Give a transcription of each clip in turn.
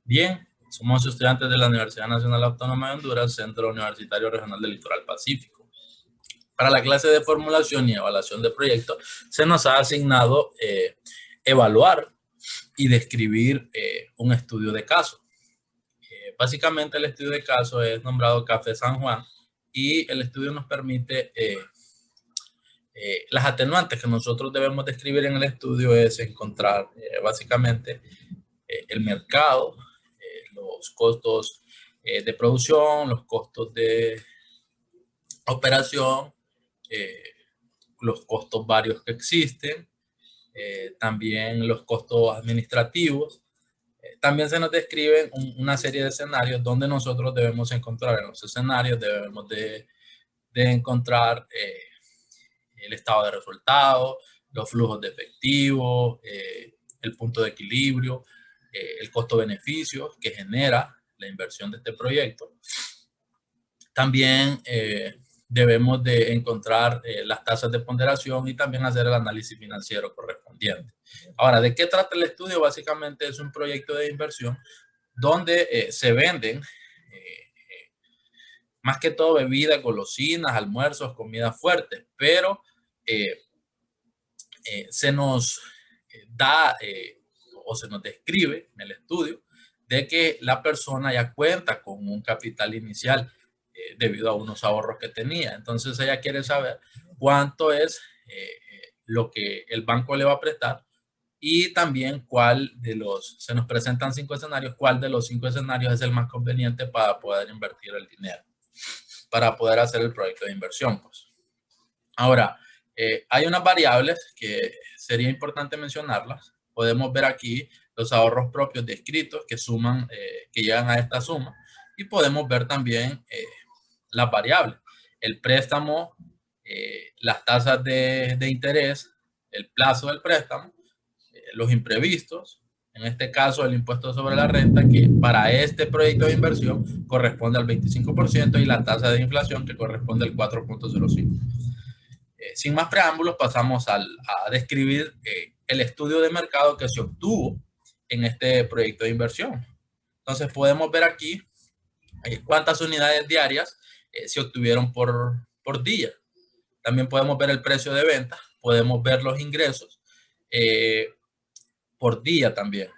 Bien, somos estudiantes de la Universidad Nacional Autónoma de Honduras, Centro Universitario Regional del Litoral Pacífico. Para la clase de formulación y evaluación de proyectos, se nos ha asignado evaluar y describir un estudio de caso. Básicamente, el estudio de caso es nombrado Café San Juan y el estudio nos permite las atenuantes que nosotros debemos describir en el estudio es encontrar básicamente el mercado, los costos de producción, los costos de operación, eh, los costos varios que existen, también los costos administrativos. También se nos describen una serie de escenarios donde nosotros debemos encontrar en los escenarios, debemos de encontrar el estado de resultados, los flujos de efectivo, el punto de equilibrio, el costo-beneficio que genera la inversión de este proyecto. También debemos de encontrar las tasas de ponderación y también hacer el análisis financiero correspondiente. Ahora, ¿de qué trata el estudio? Básicamente es un proyecto de inversión donde se venden más que todo bebidas, golosinas, almuerzos, comidas fuertes, pero se nos da o se nos describe en el estudio de que la persona ya cuenta con un capital inicial debido a unos ahorros que tenía. Entonces ella quiere saber cuánto es lo que el banco le va a prestar y también cuál de los, se nos presentan 5 escenarios, cuál de los 5 escenarios es el más conveniente para poder invertir el dinero, para poder hacer el proyecto de inversión. Pues. Ahora, hay unas variables que sería importante mencionarlas. Podemos ver aquí los ahorros propios descritos que suman, que llegan a esta suma. Y podemos ver también las variables. El préstamo, las tasas de interés, el plazo del préstamo, los imprevistos, en este caso el impuesto sobre la renta, que para este proyecto de inversión corresponde al 25% y la tasa de inflación que corresponde al 4.05%. Sin más preámbulos, pasamos a describir el estudio de mercado que se obtuvo en este proyecto de inversión. Entonces podemos ver aquí cuántas unidades diarias se obtuvieron por día. También podemos ver el precio de venta, podemos ver los ingresos por día también.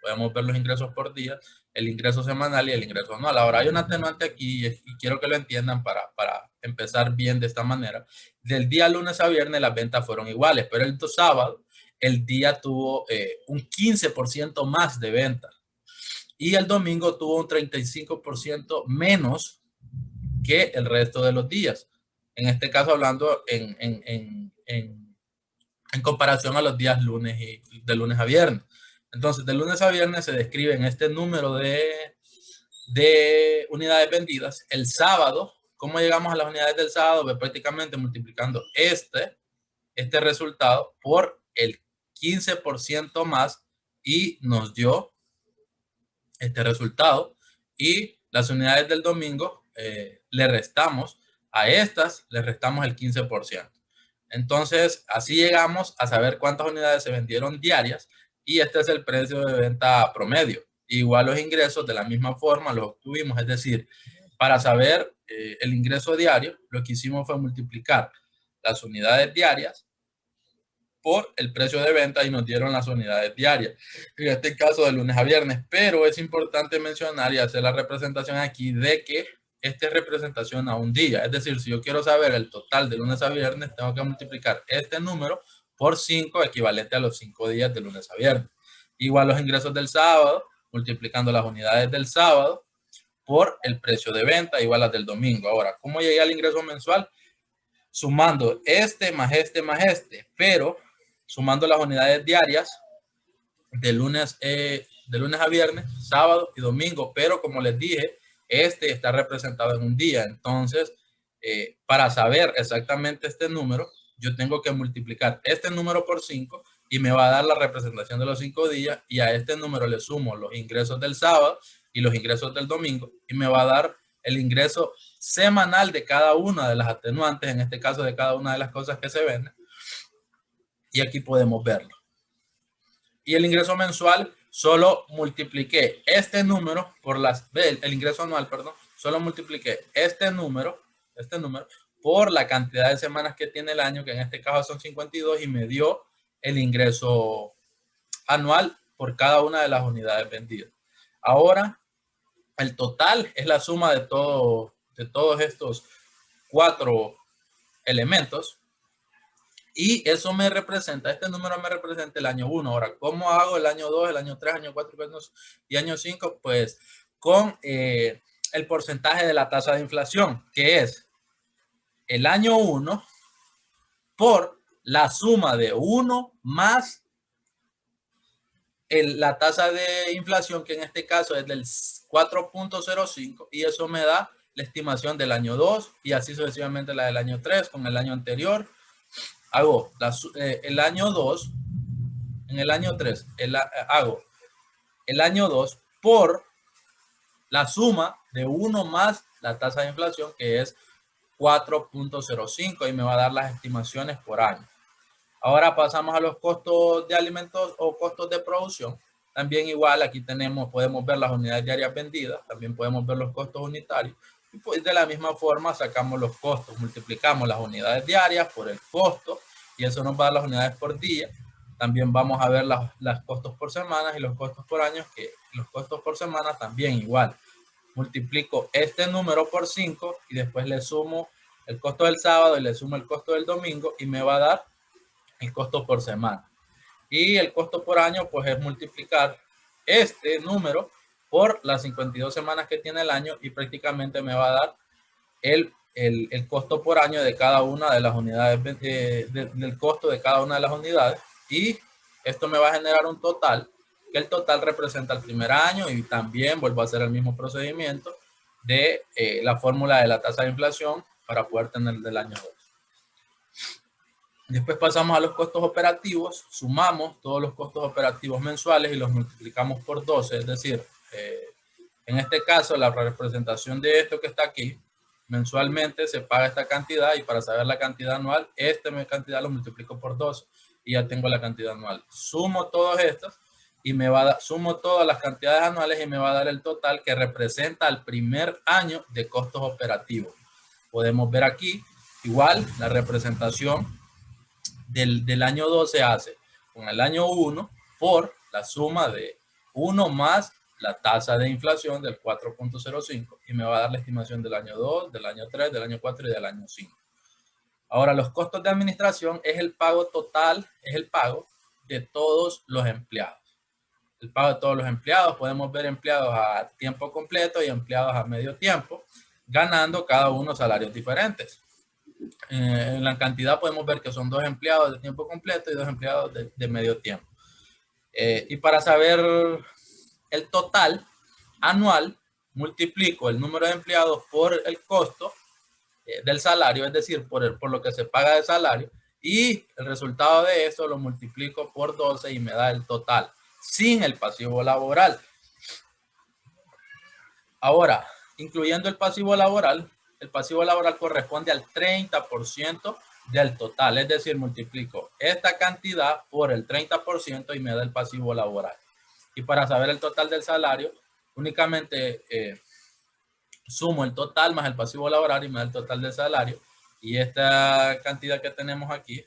Podemos ver los ingresos por día, el ingreso semanal y el ingreso anual. Ahora hay un atenuante aquí y quiero que lo entiendan para empezar bien de esta manera. Del día lunes a viernes las ventas fueron iguales, pero el sábado el día tuvo un 15% más de ventas y el domingo tuvo un 35% menos que el resto de los días. En este caso hablando en comparación a los días lunes y de lunes a viernes. Entonces, de lunes a viernes se describen este número de unidades vendidas. El sábado, ¿cómo llegamos a las unidades del sábado? Pues prácticamente multiplicando este resultado por el 15% más y nos dio este resultado. Y las unidades del domingo le restamos a estas, le restamos el 15%. Entonces, así llegamos a saber cuántas unidades se vendieron diarias y este es el precio de venta promedio. Igual los ingresos de la misma forma los obtuvimos, es decir, para saber el ingreso diario, lo que hicimos fue multiplicar las unidades diarias por el precio de venta y nos dieron las unidades diarias. En este caso de lunes a viernes, pero es importante mencionar y hacer la representación aquí de que esta es representación a un día. Es decir, si yo quiero saber el total de lunes a viernes, tengo que multiplicar este número por 5, equivalente a los 5 días de lunes a viernes. Igual los ingresos del sábado, multiplicando las unidades del sábado por el precio de venta, igual las del domingo. Ahora, ¿cómo llegué al ingreso mensual? Sumando este más este más este, pero sumando las unidades diarias de lunes a viernes, sábado y domingo, pero como les dije, este está representado en un día. Entonces, para saber exactamente este número, yo tengo que multiplicar este número por 5 y me va a dar la representación de los 5 días y a este número le sumo los ingresos del sábado y los ingresos del domingo y me va a dar el ingreso semanal de cada una de las atenuantes, en este caso de cada una de las cosas que se venden. Y aquí podemos verlo. Y el ingreso mensual solo multipliqué este número por el ingreso anual, perdón, solo multipliqué este número por la cantidad de semanas que tiene el año, que en este caso son 52, y me dio el ingreso anual por cada una de las unidades vendidas. Ahora, el total es la suma de todos estos 4 elementos, y eso me representa, este número me representa el año 1. Ahora, ¿cómo hago el año 2, el año 3, año 4 y año 5? Pues con el porcentaje de la tasa de inflación, que es el año 1 por la suma de 1 más la tasa de inflación, que en este caso es del 4.05, y eso me da la estimación del año 2 y así sucesivamente la del año 3 con el año anterior. Hago el año 2, en el año 3, hago el año 2 por la suma de 1 más la tasa de inflación, que es 4.05, y me va a dar las estimaciones por año. Ahora pasamos a los costos de alimentos o costos de producción. También igual, aquí podemos ver las unidades diarias vendidas, también podemos ver los costos unitarios. Y pues de la misma forma sacamos los costos, multiplicamos las unidades diarias por el costo, y eso nos va a dar las unidades por día. También vamos a ver los costos por semana y los costos por años, que los costos por semana también igual. Multiplico este número por 5 y después le sumo el costo del sábado y le sumo el costo del domingo, y me va a dar el costo por semana. Y el costo por año, pues es multiplicar este número por las 52 semanas que tiene el año, y prácticamente me va a dar el costo por año de cada una de las unidades, del costo de cada una de las unidades. Y esto me va a generar un total, que el total representa el primer año, y también vuelvo a hacer el mismo procedimiento de la fórmula de la tasa de inflación para poder tener del año 2. Después pasamos a los costos operativos, sumamos todos los costos operativos mensuales y los multiplicamos por 12, es decir, en este caso la representación de esto que está aquí, mensualmente se paga esta cantidad, y para saber la cantidad anual, esta cantidad lo multiplico por 12 y ya tengo la cantidad anual. Sumo todos estos y sumo todas las cantidades anuales y me va a dar el total que representa el primer año de costos operativos. Podemos ver aquí, igual, la representación del año 2 se hace con el año 1 por la suma de 1 más la tasa de inflación del 4.05, y me va a dar la estimación del año 2, del año 3, del año 4 y del año 5. Ahora, los costos de administración es el pago total, es el pago de todos los empleados. El pago de todos los empleados, podemos ver empleados a tiempo completo y empleados a medio tiempo, ganando cada uno salarios diferentes. En la cantidad podemos ver que son 2 empleados de tiempo completo y 2 empleados de medio tiempo. Y para saber el total anual, multiplico el número de empleados por el costo del salario, es decir, por lo que se paga de salario, y el resultado de eso lo multiplico por 12 y me da el total, sin el pasivo laboral. Ahora, incluyendo el pasivo laboral corresponde al 30% del total, es decir, multiplico esta cantidad por el 30% y me da el pasivo laboral. Y para saber el total del salario, únicamente sumo el total más el pasivo laboral y me da el total del salario. Y esta cantidad que tenemos aquí,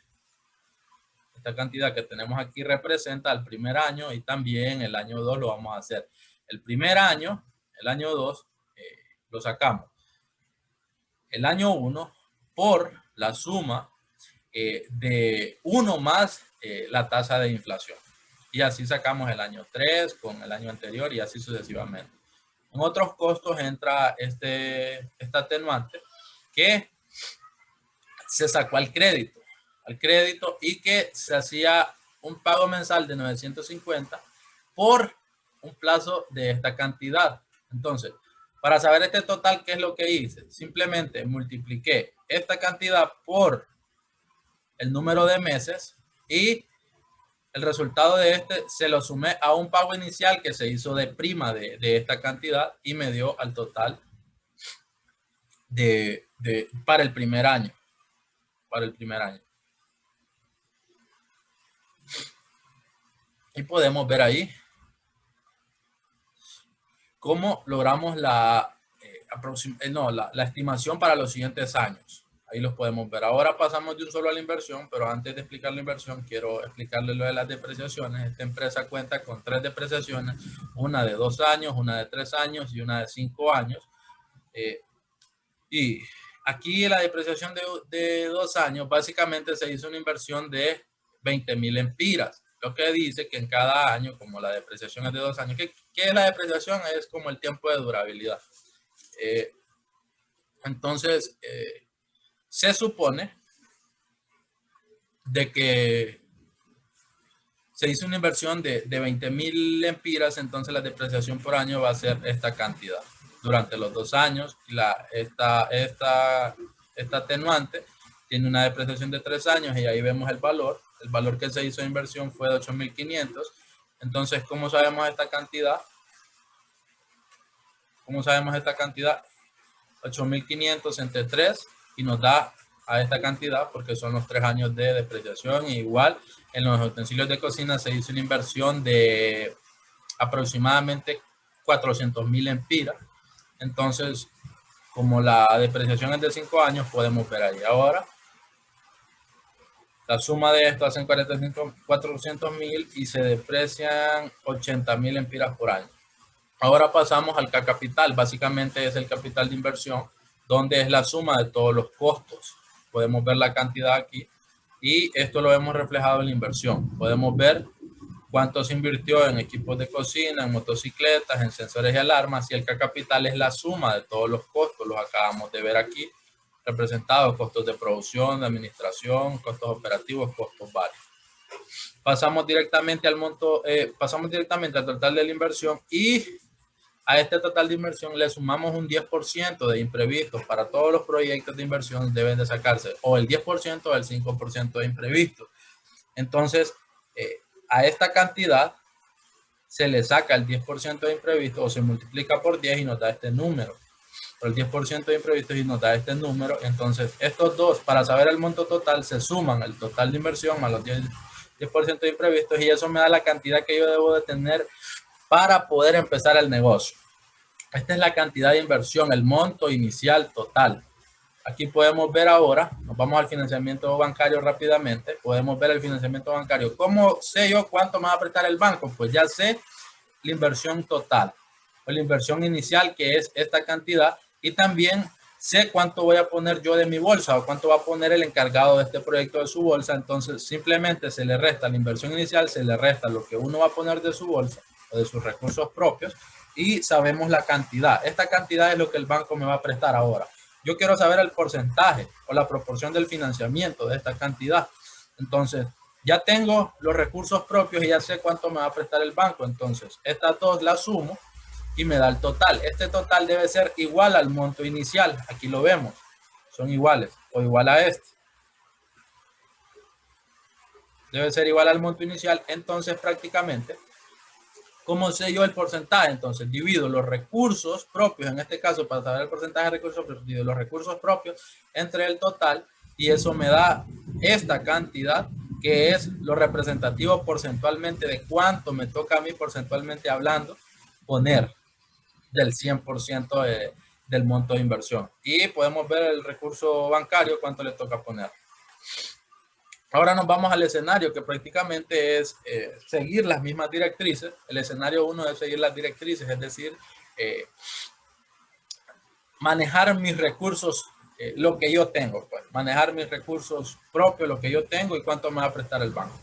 representa el primer año, y también el año 2 lo vamos a hacer. El primer año, el año 2, lo sacamos. El año 1 por la suma de 1 más la tasa de inflación. Y así sacamos el año 3 con el año anterior y así sucesivamente. En otros costos entra esta atenuante que se sacó al crédito y que se hacía un pago mensual de 950 por un plazo de esta cantidad. Entonces, para saber este total, ¿qué es lo que hice? Simplemente multipliqué esta cantidad por el número de meses y el resultado de este se lo sumé a un pago inicial que se hizo de prima de esta cantidad y me dio al total para el primer año. Y podemos ver ahí cómo logramos la estimación para los siguientes años. Ahí los podemos ver. Ahora pasamos de un solo a la inversión, pero antes de explicar la inversión, quiero explicarles lo de las depreciaciones. Esta empresa cuenta con 3 depreciaciones, una de 2 años, una de 3 años y una de 5 años. Y aquí la depreciación de 2 años, básicamente se hizo una inversión de 20.000 lempiras. Lo que dice que en cada año, como la depreciación es de 2 años, ¿qué es la depreciación? Es como el tiempo de durabilidad. Entonces, se supone de que se hizo una inversión de 20.000 lempiras, entonces la depreciación por año va a ser esta cantidad durante los 2 años. Esta atenuante tiene una depreciación de 3 años y ahí vemos el valor. El valor que se hizo de inversión fue de 8.500. Entonces, ¿cómo sabemos esta cantidad? ¿Cómo sabemos esta cantidad? 8.500 entre 3 y nos da a esta cantidad porque son los 3 años de depreciación. Y igual en los utensilios de cocina se hizo una inversión de aproximadamente 400.000 lempiras. Entonces, como la depreciación es de 5 años, podemos ver ahí. Ahora, la suma de esto hacen 400.000 y se deprecian 80.000 lempiras por año. Ahora pasamos al capital. Básicamente es el capital de inversión, donde es la suma de todos los costos. Podemos ver la cantidad aquí y esto lo hemos reflejado en la inversión. Podemos ver cuánto se invirtió en equipos de cocina, en motocicletas, en sensores y alarmas, y el capital es la suma de todos los costos. Los acabamos de ver aquí representados: costos de producción, de administración, costos operativos, costos varios. Pasamos directamente al monto, pasamos directamente al total de la inversión y a este total de inversión le sumamos un 10% de imprevistos. Para todos los proyectos de inversión deben de sacarse o el 10% o el 5% de imprevistos. Entonces, a esta cantidad se le saca el 10% de imprevistos o se multiplica por 10 y nos da este número. Por el 10% de imprevistos y nos da este número. Entonces, estos dos, para saber el monto total, se suman el total de inversión más los 10% de imprevistos y eso me da la cantidad que yo debo de tener para poder empezar el negocio. Esta es la cantidad de inversión, el monto inicial total. Aquí podemos ver ahora, nos vamos al financiamiento bancario rápidamente, podemos ver el financiamiento bancario. ¿Cómo sé yo cuánto me va a prestar el banco? Pues ya sé la inversión total, o la inversión inicial, que es esta cantidad, y también sé cuánto voy a poner yo de mi bolsa o cuánto va a poner el encargado de este proyecto de su bolsa. Entonces simplemente se le resta la inversión inicial, se le resta lo que uno va a poner de su bolsa o de sus recursos propios y sabemos la cantidad. Esta cantidad es lo que el banco me va a prestar ahora. Yo quiero saber el porcentaje o la proporción del financiamiento de esta cantidad. Entonces, ya tengo los recursos propios y ya sé cuánto me va a prestar el banco. Entonces, estas dos las sumo y me da el total. Este total debe ser igual al monto inicial. Aquí lo vemos. Son iguales o igual a este. Debe ser igual al monto inicial. Entonces, prácticamente, ¿cómo sé yo el porcentaje? Entonces, divido los recursos propios, en este caso, para saber el porcentaje de recursos propios, divido los recursos propios entre el total y eso me da esta cantidad, que es lo representativo porcentualmente de cuánto me toca a mí, porcentualmente hablando, poner del 100% del monto de inversión. Y podemos ver el recurso bancario, cuánto le toca poner. Ahora nos vamos al escenario, que prácticamente es seguir las mismas directrices. El escenario 1 es seguir las directrices, es decir, manejar mis recursos, lo que yo tengo, pues, manejar mis recursos propios, lo que yo tengo y cuánto me va a prestar el banco.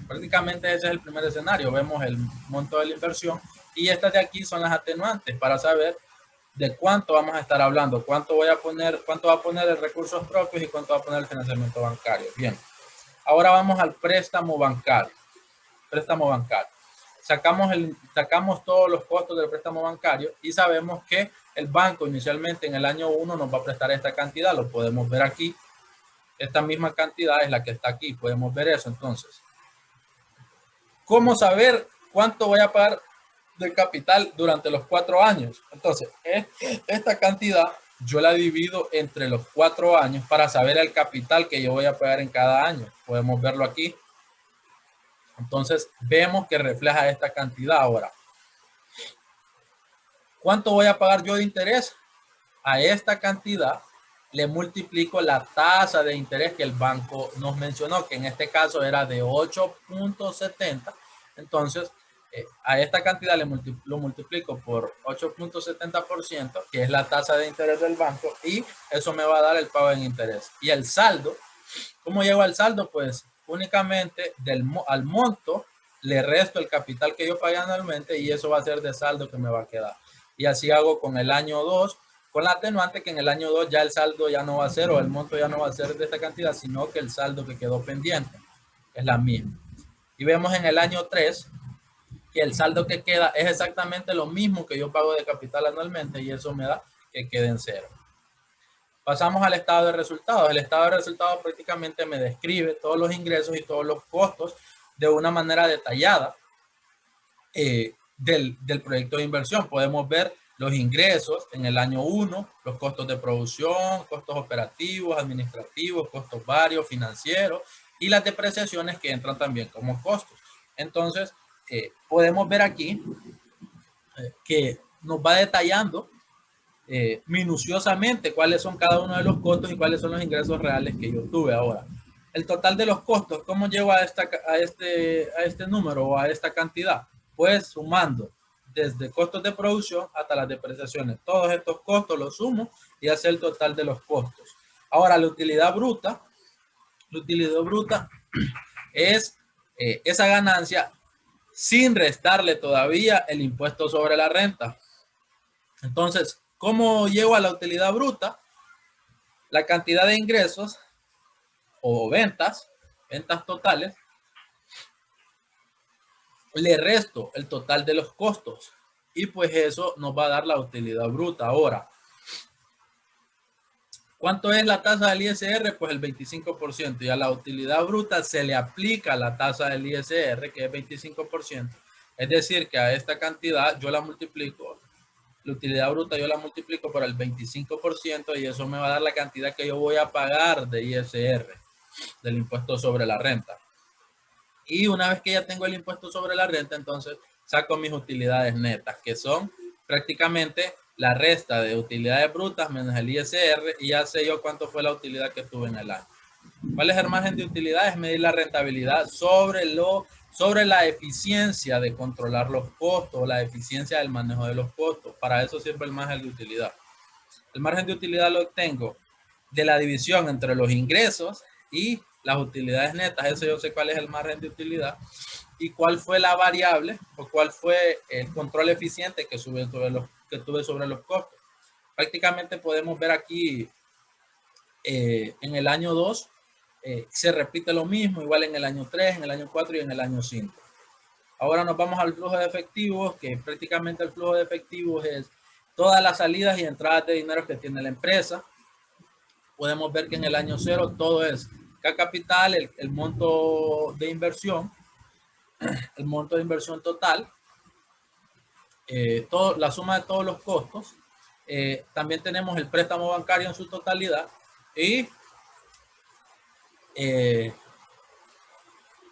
Prácticamente ese es el primer escenario. Vemos el monto de la inversión y estas de aquí son las atenuantes para saber de cuánto vamos a estar hablando, cuánto voy a poner, cuánto va a poner de recursos propios y cuánto va a poner el financiamiento bancario. Bien. Ahora vamos al préstamo bancario. Préstamo bancario. Sacamos todos los costos del préstamo bancario y sabemos que el banco inicialmente en el año 1 nos va a prestar esta cantidad. Lo podemos ver aquí. Esta misma cantidad es la que está aquí. Podemos ver eso. Entonces, ¿cómo saber cuánto voy a pagar de capital durante los 4 años? Entonces, esta cantidad yo la divido entre los 4 años para saber el capital que yo voy a pagar en cada año. Podemos verlo aquí. Entonces, vemos que refleja esta cantidad ahora. ¿Cuánto voy a pagar yo de interés? A esta cantidad le multiplico la tasa de interés que el banco nos mencionó, que en este caso era de 8.70. Entonces, a esta cantidad lo multiplico por 8.70%, que es la tasa de interés del banco, y eso me va a dar el pago en interés. Y el saldo, ¿cómo llego al saldo? Pues únicamente al monto le resto el capital que yo pagué anualmente y eso va a ser de saldo que me va a quedar. Y así hago con el año 2, con la atenuante que en el año 2 ya el saldo ya no va a ser, o el monto ya no va a ser de esta cantidad, sino que el saldo que quedó pendiente es la misma. Y vemos en el año 3 que el saldo que queda es exactamente lo mismo que yo pago de capital anualmente y eso me da que quede en cero. Pasamos al estado de resultados. El estado de resultados prácticamente me describe todos los ingresos y todos los costos de una manera detallada del proyecto de inversión. Podemos ver los ingresos en el año 1, los costos de producción, costos operativos, administrativos, costos varios, financieros y las depreciaciones que entran también como costos. Entonces, podemos ver aquí que nos va detallando minuciosamente cuáles son cada uno de los costos y cuáles son los ingresos reales que yo tuve ahora. El total de los costos, ¿cómo llego a este número o a esta cantidad? Pues sumando desde costos de producción hasta las depreciaciones. Todos estos costos los sumo y hace el total de los costos. Ahora, la utilidad bruta es esa ganancia sin restarle todavía el impuesto sobre la renta. Entonces, ¿cómo llego a la utilidad bruta? La cantidad de ingresos o ventas totales, le resto el total de los costos y pues eso nos va a dar la utilidad bruta. Ahora, ¿cuánto es la tasa del ISR? Pues el 25%, y a la utilidad bruta se le aplica la tasa del ISR, que es 25%. Es decir, que a esta cantidad yo la multiplico, la utilidad bruta yo la multiplico por el 25% y eso me va a dar la cantidad que yo voy a pagar de ISR, del impuesto sobre la renta. Y una vez que ya tengo el impuesto sobre la renta, entonces saco mis utilidades netas, que son prácticamente la resta de utilidades brutas menos el ISR, y ya sé yo cuánto fue la utilidad que tuve en el año. ¿Cuál es el margen de utilidad? Es medir la rentabilidad sobre la eficiencia de controlar los costos, la eficiencia del manejo de los costos. Para eso sirve el margen de utilidad. El margen de utilidad lo obtengo de la división entre los ingresos y las utilidades netas. Eso yo sé cuál es el margen de utilidad y cuál fue la variable o cuál fue el control eficiente que tuve sobre los costos. Prácticamente podemos ver aquí en el año 2 se repite lo mismo, igual en el año 3, en el año 4 y en el año 5. Ahora nos vamos al flujo de efectivos, que prácticamente el flujo de efectivos es todas las salidas y entradas de dinero que tiene la empresa. Podemos ver que en el año 0 todo es capital, el monto de inversión, el monto de inversión total, la suma de todos los costos. También tenemos el préstamo bancario en su totalidad y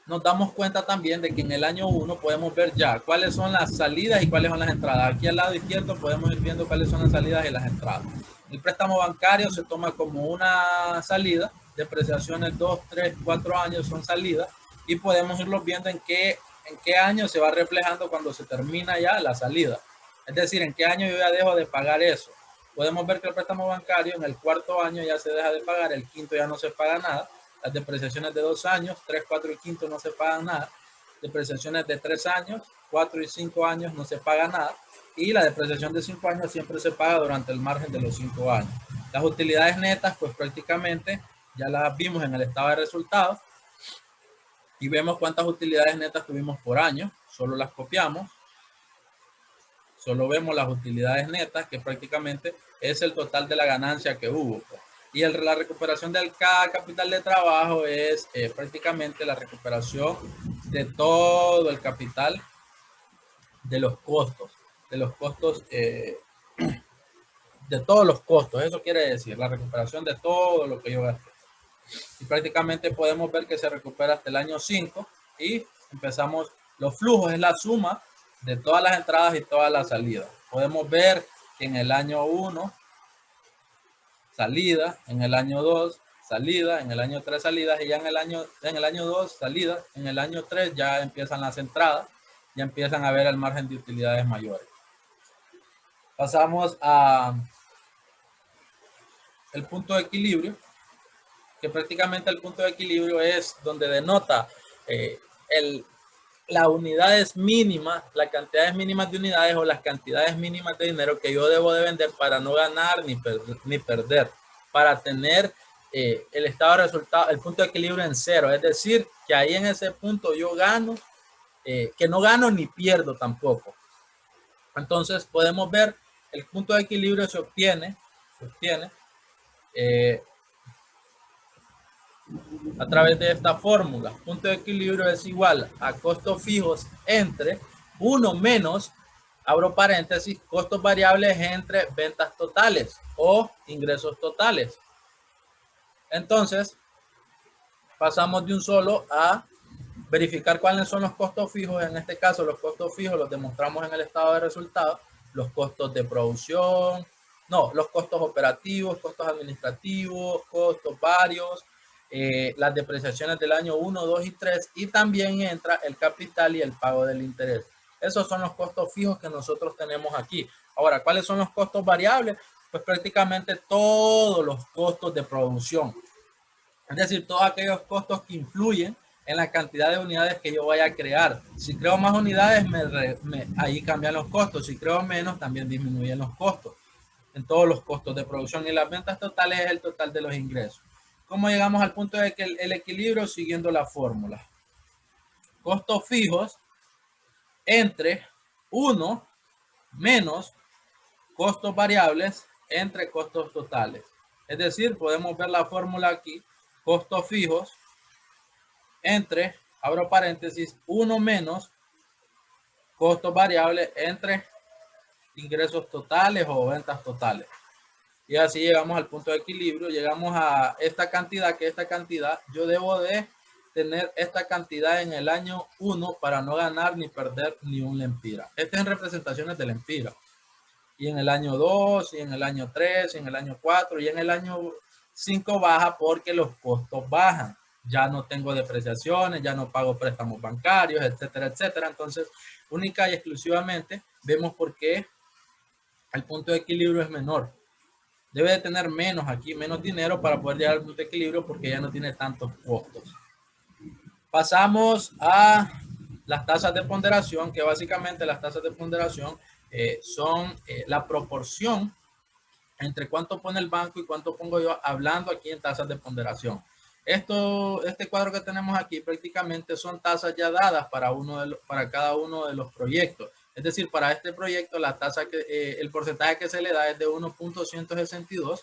nos damos cuenta también de que en el año 1 podemos ver ya cuáles son las salidas y cuáles son las entradas. Aquí al lado izquierdo podemos ir viendo cuáles son las salidas y las entradas. El préstamo bancario se toma como una salida, depreciaciones 2, 3, 4 años son salidas y podemos irlos viendo en qué año se va reflejando cuando se termina ya la salida. Es decir, en qué año yo ya dejo de pagar eso. Podemos ver que el préstamo bancario en el cuarto año ya se deja de pagar, el quinto ya no se paga nada. Las depreciaciones de 2 años, 3, 4 y 5 no se pagan nada. Depreciaciones de 3 años, 4 y 5 años no se paga nada. Y la depreciación de 5 años siempre se paga durante el margen de los 5 años. Las utilidades netas, pues prácticamente ya las vimos en el estado de resultados. Y vemos cuántas utilidades netas tuvimos por año. Solo las copiamos. Solo vemos las utilidades netas, que prácticamente es el total de la ganancia que hubo. Y la recuperación del capital de trabajo es prácticamente la recuperación de todo el capital de los costos, de todos los costos. Eso quiere decir la recuperación de todo lo que yo gasté. Y prácticamente podemos ver que se recupera hasta el año 5 y empezamos, los flujos es la suma de todas las entradas y todas las salidas. podemos ver que en el año 1, salida, en el año 2, salida, en el año 3 salidas y ya en el año 2 salida, en el año 3 ya empiezan las entradas, ya empiezan a ver el margen de utilidades mayores. Pasamos a el punto de equilibrio, que prácticamente el punto de equilibrio es donde denota las unidades mínimas, las cantidades mínimas de unidades o las cantidades mínimas de dinero que yo debo de vender para no ganar ni perder, para tener el estado de resultado, el punto de equilibrio en cero. Es decir, que ahí en ese punto yo gano, que no gano ni pierdo tampoco. Entonces podemos ver el punto de equilibrio se obtiene a través de esta fórmula. Punto de equilibrio es igual a costos fijos entre 1 menos, abro paréntesis, costos variables entre ventas totales o ingresos totales. Entonces, pasamos de un solo a verificar cuáles son los costos fijos. En este caso, los costos fijos los demostramos en el estado de resultados, los costos de producción, no, los costos operativos, costos administrativos, costos varios, las depreciaciones del año 1, 2 y 3, y también entra el capital y el pago del interés. Esos son los costos fijos que nosotros tenemos aquí. Ahora, ¿cuáles son los costos variables? Pues prácticamente todos los costos de producción. Es decir, todos aquellos costos que influyen en la cantidad de unidades que yo vaya a crear. Si creo más unidades, ahí cambian los costos. Si creo menos, también disminuyen los costos. En todos los costos de producción, y las ventas totales es el total de los ingresos. ¿Cómo llegamos al punto de que el equilibrio? Siguiendo la fórmula. Costos fijos entre 1 menos costos variables entre costos totales. Es decir, podemos ver la fórmula aquí. Costos fijos entre, abro paréntesis, 1 menos costos variables entre ingresos totales o ventas totales. Y así llegamos al punto de equilibrio, llegamos a esta cantidad, que esta cantidad, yo debo de tener esta cantidad en el año 1 para no ganar ni perder ni un lempira. Estas en representaciones de lempira. Y en el año 2, y en el año 3, y en el año 4, y en el año 5 baja porque los costos bajan. Ya no tengo depreciaciones, ya no pago préstamos bancarios, etcétera, etcétera. Entonces, única y exclusivamente vemos por qué el punto de equilibrio es menor. Debe de tener menos aquí, menos dinero para poder llegar al punto de equilibrio porque ya no tiene tantos costos. Pasamos a las tasas de ponderación, que básicamente las tasas de ponderación son la proporción entre cuánto pone el banco y cuánto pongo yo, hablando aquí en tasas de ponderación. Este cuadro que tenemos aquí prácticamente son tasas ya dadas para cada uno de los proyectos. Es decir, para este proyecto la tasa el porcentaje que se le da es de 1.162,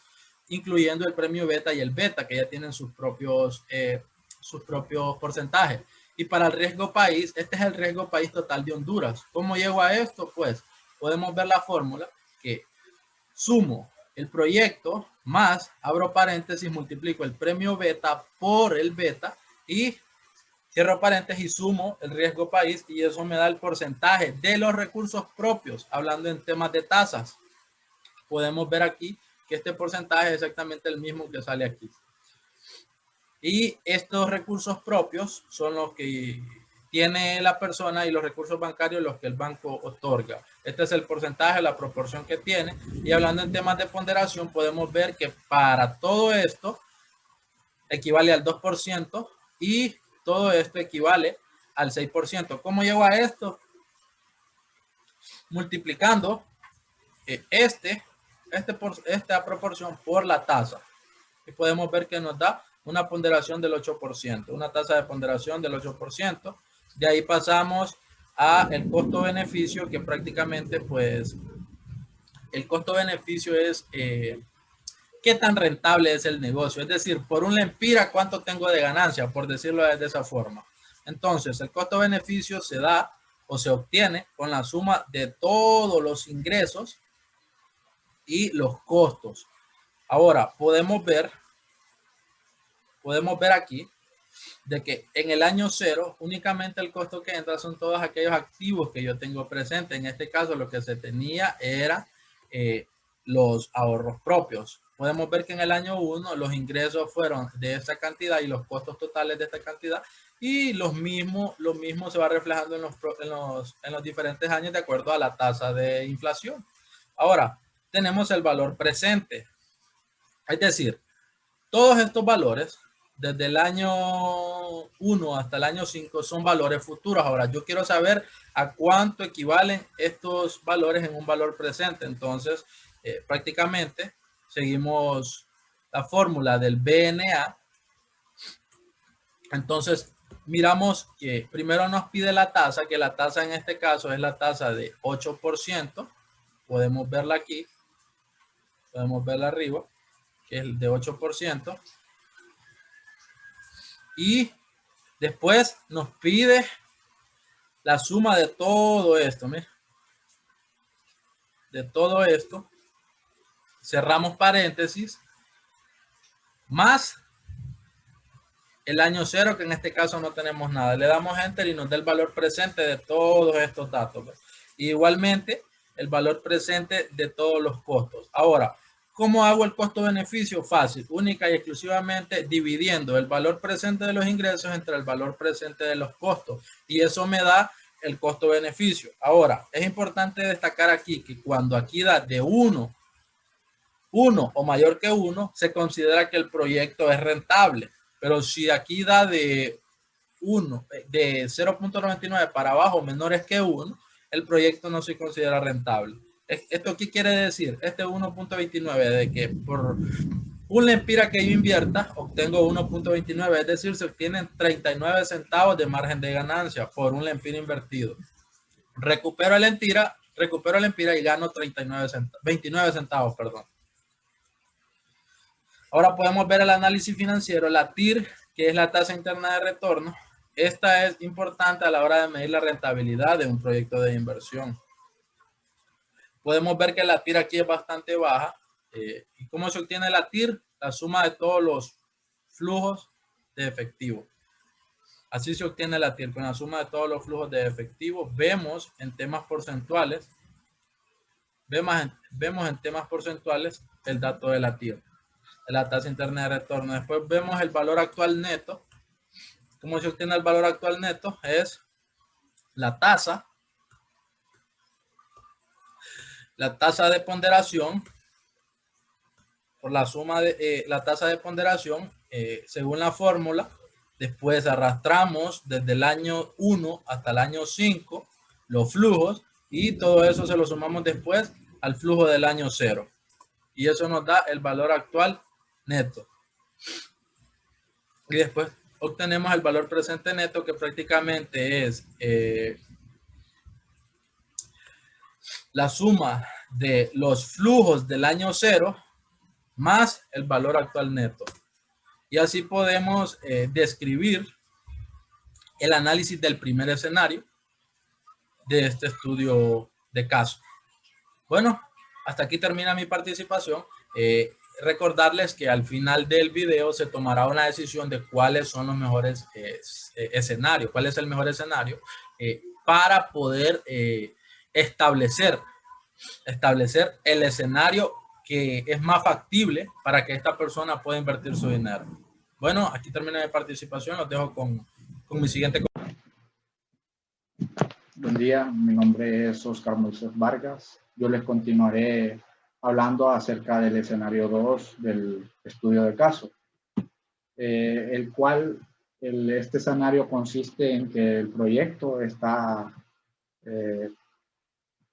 incluyendo el premio beta y el beta, que ya tienen sus propios porcentajes. Y para el riesgo país, este es el riesgo país total de Honduras. ¿Cómo llego a esto? Pues podemos ver la fórmula que sumo el proyecto más, abro paréntesis, multiplico el premio beta por el beta y cierro paréntesis, sumo el riesgo país y eso me da el porcentaje de los recursos propios. Hablando en temas de tasas, podemos ver aquí que este porcentaje es exactamente el mismo que sale aquí. Y estos recursos propios son los que tiene la persona y los recursos bancarios los que el banco otorga. Este es el porcentaje, la proporción que tiene. Y hablando en temas de ponderación, podemos ver que para todo esto equivale al 2% y todo esto equivale al 6%. ¿Cómo llego a esto? Multiplicando esta proporción por la tasa. Y podemos ver que nos da una ponderación del 8%, una tasa de ponderación del 8%. De ahí pasamos a el costo-beneficio, que prácticamente pues el costo-beneficio es qué tan rentable es el negocio. Es decir, por un lempira, ¿cuánto tengo de ganancia? Por decirlo de esa forma. Entonces, el costo-beneficio se da o se obtiene con la suma de todos los ingresos y los costos. Ahora, podemos ver aquí de que en el año 0 únicamente el costo que entra son todos aquellos activos que yo tengo presente. En este caso lo que se tenía era los ahorros propios. Podemos ver que en el año 1 los ingresos fueron de esta cantidad y los costos totales de esta cantidad, y lo mismo se va reflejando en los diferentes años de acuerdo a la tasa de inflación. Ahora, tenemos el valor presente. Es decir, todos estos valores, desde el año 1 hasta el año 5, son valores futuros. Ahora, yo quiero saber a cuánto equivalen estos valores en un valor presente. Entonces, prácticamente seguimos la fórmula del BNA. Entonces, miramos que primero nos pide la tasa, que la tasa en este caso es la tasa de 8%. Podemos verla aquí. Podemos verla arriba, que es el de 8%. Y después nos pide la suma de todo esto. Mira. De todo esto. Cerramos paréntesis. Más el año 0, que en este caso no tenemos nada. Le damos enter y nos da el valor presente de todos estos datos. Igualmente, el valor presente de todos los costos. Ahora, ¿cómo hago el costo-beneficio? Fácil, única y exclusivamente dividiendo el valor presente de los ingresos entre el valor presente de los costos. Y eso me da el costo-beneficio. Ahora, es importante destacar aquí que cuando aquí da de 1 o mayor que 1, se considera que el proyecto es rentable. Pero si aquí da de 0.99 para abajo menores que 1, el proyecto no se considera rentable. ¿Esto qué quiere decir? Este 1.29 de que por un lempira que yo invierta, obtengo 1.29, es decir, se obtienen 39 centavos de margen de ganancia por un lempira invertido. Recupero el lempira y gano 29 centavos, perdón. Ahora podemos ver el análisis financiero, la TIR, que es la tasa interna de retorno. Esta es importante a la hora de medir la rentabilidad de un proyecto de inversión. Podemos ver que la TIR aquí es bastante baja. ¿Y cómo se obtiene la TIR? La suma de todos los flujos de efectivo. Así se obtiene la TIR, con la suma de todos los flujos de efectivo. Vemos en temas porcentuales, vemos en temas porcentuales el dato de la TIR, la tasa interna de retorno. Después vemos el valor actual neto. ¿Cómo se obtiene el valor actual neto? Es la tasa de ponderación por la suma de la tasa de ponderación según la fórmula. Después arrastramos desde el año 1 hasta el año 5 los flujos y todo eso se lo sumamos después al flujo del año 0. Y eso nos da el valor actual neto. Y después obtenemos el valor presente neto, que prácticamente es la suma de los flujos del año 0 más el valor actual neto. Y así podemos describir el análisis del primer escenario de este estudio de caso. Bueno, hasta aquí termina mi participación. Recordarles que al final del video se tomará una decisión de cuáles son los mejores escenarios, cuál es el mejor escenario para poder establecer el escenario que es más factible para que esta persona pueda invertir su dinero. Bueno, aquí termina mi participación. Los dejo con mi siguiente. Buen día, mi nombre es Oscar Moisés Vargas. Yo les continuaré hablando acerca del escenario 2 del estudio de caso, el cual este escenario consiste en que el proyecto está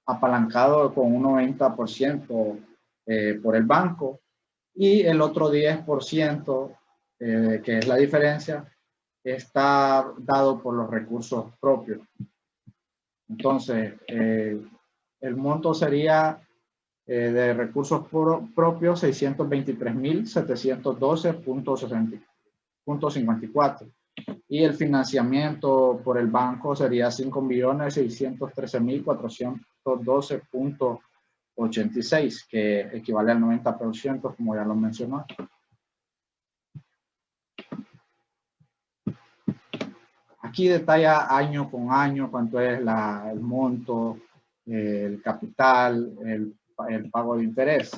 apalancado con un 90% por el banco y el otro 10%, que es la diferencia, está dado por los recursos propios. Entonces, el monto sería de recursos propios 623.712.54 y el financiamiento por el banco sería 5.613.412.86, que equivale al 90%, como ya lo mencioné. aquí detalla año con año cuánto es el monto, el capital, el pago de interés.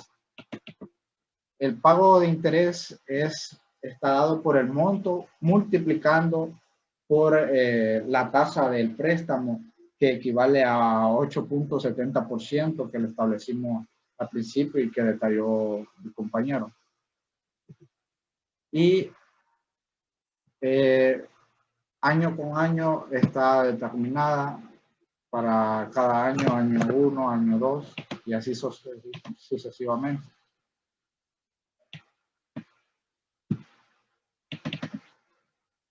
El pago de interés está dado por el monto multiplicando por la tasa del préstamo, que equivale a 8.70% que le establecimos al principio y que detalló el compañero. Y año con año está determinada para cada año, año 1, año 2 y así sucesivamente.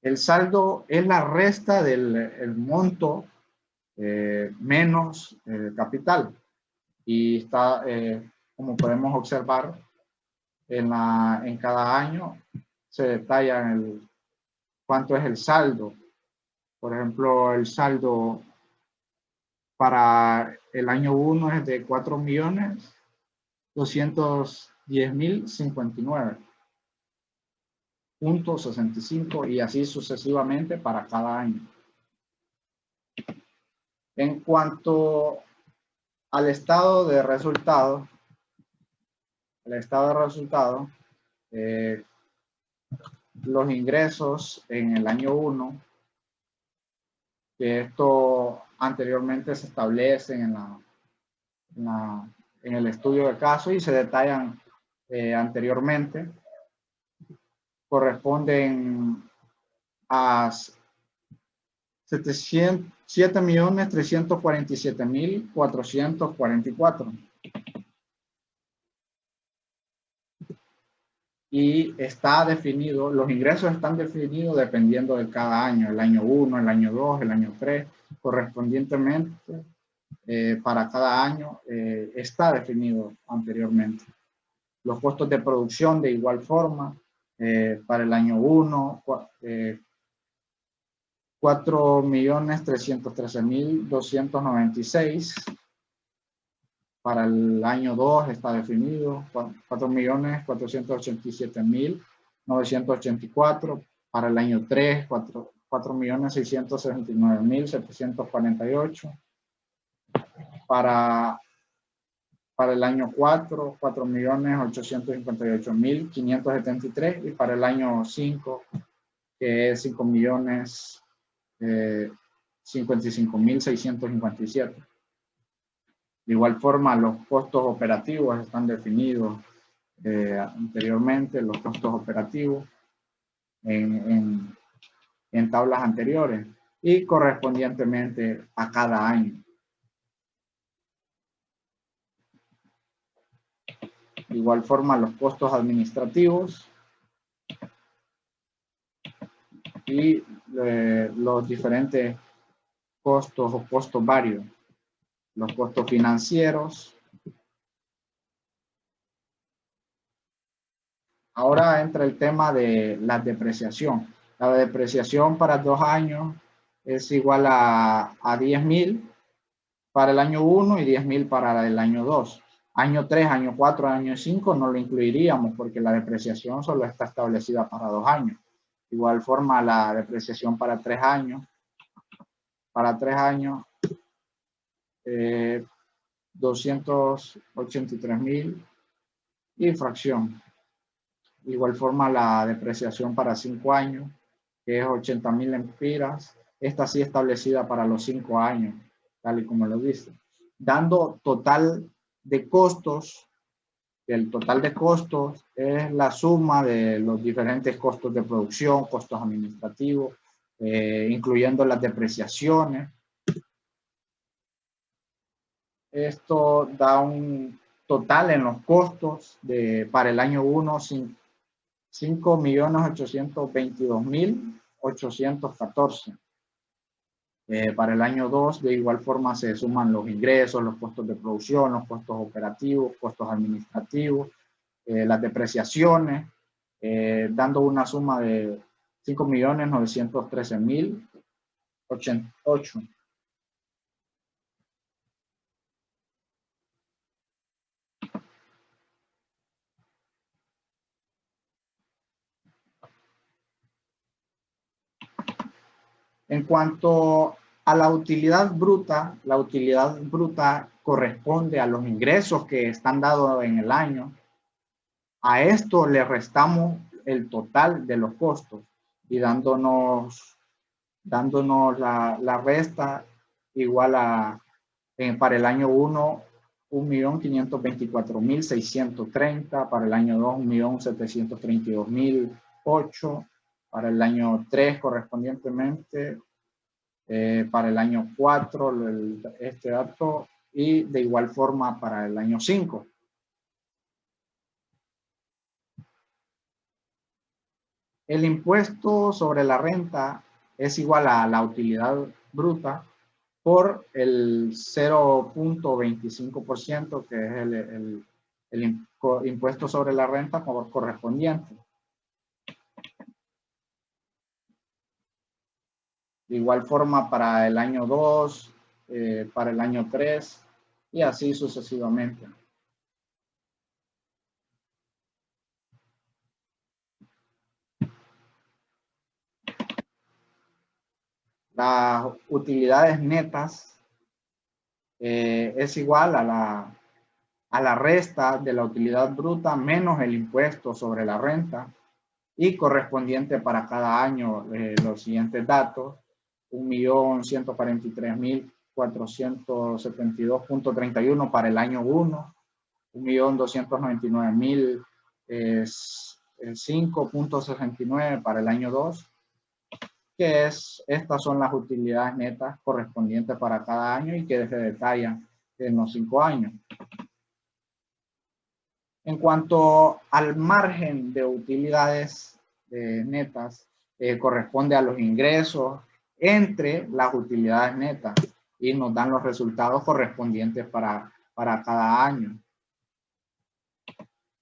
El saldo es la resta del monto menos capital. Y está, como podemos observar, en cada año se detalla cuánto es el saldo. Por ejemplo, el saldo para el año 1 es de 4.210.059.65 y así sucesivamente para cada año. En cuanto al estado de resultados, los ingresos en el año 1, que esto anteriormente se establecen en el estudio de caso y se detallan anteriormente, corresponden a 7.347.444. Y está definido, los ingresos están definidos dependiendo de cada año, el año 1, el año 2, el año 3, correspondientemente para cada año está definido anteriormente. Los costos de producción de igual forma, para el año 1, 4.313.296. Para el año 2 está definido 4.487.984. Para el año 3, 4.669.748. Para el año 4, 4.858.573. Y para el año 5, que es 5.055.657. De igual forma, los costos operativos están definidos anteriormente, los costos operativos en tablas anteriores y correspondientemente a cada año. De igual forma, los costos administrativos y los diferentes costos o costos varios, los costos financieros. Ahora entra el tema de la depreciación. La depreciación para 2 años es igual a 10.000 para el año 1 y 10.000 para el año 2. Año 3, año 4, año 5 no lo incluiríamos porque la depreciación solo está establecida para 2 años. De igual forma, la depreciación para 3 años. Para 3 años, 283.000 y fracción. De igual forma, la depreciación para 5 años, que es 80.000 lempiras. Esta sí establecida para los 5 años, tal y como lo dice. Dando total de costos. El total de costos es la suma de los diferentes costos de producción, costos administrativos, incluyendo las depreciaciones. Esto da un total en los costos para el año 1, 5.822.814. Para el año 2, de igual forma, se suman los ingresos, los costos de producción, los costos operativos, costos administrativos, las depreciaciones, dando una suma de 5.913.088. En cuanto a la utilidad bruta corresponde a los ingresos que están dados en el año. A esto le restamos el total de los costos y dándonos la resta igual a, para el año 1, 1.524.630, para el año 2, 1.732.008, para el año 3 correspondientemente, para el año 4 este dato, y de igual forma para el año 5. El impuesto sobre la renta es igual a la utilidad bruta por el 0.25%, que es el impuesto sobre la renta correspondiente. De igual forma para el año 2, para el año 3 y así sucesivamente. Las utilidades netas es igual a la resta de la utilidad bruta menos el impuesto sobre la renta y correspondiente para cada año los siguientes datos: 1.143.472.31 para el año 1, 1.299.005.69 para el año 2, que estas son las utilidades netas correspondientes para cada año y que se detallan en los 5 años. En cuanto al margen de utilidades netas, corresponde a los ingresos entre las utilidades netas y nos dan los resultados correspondientes para cada año.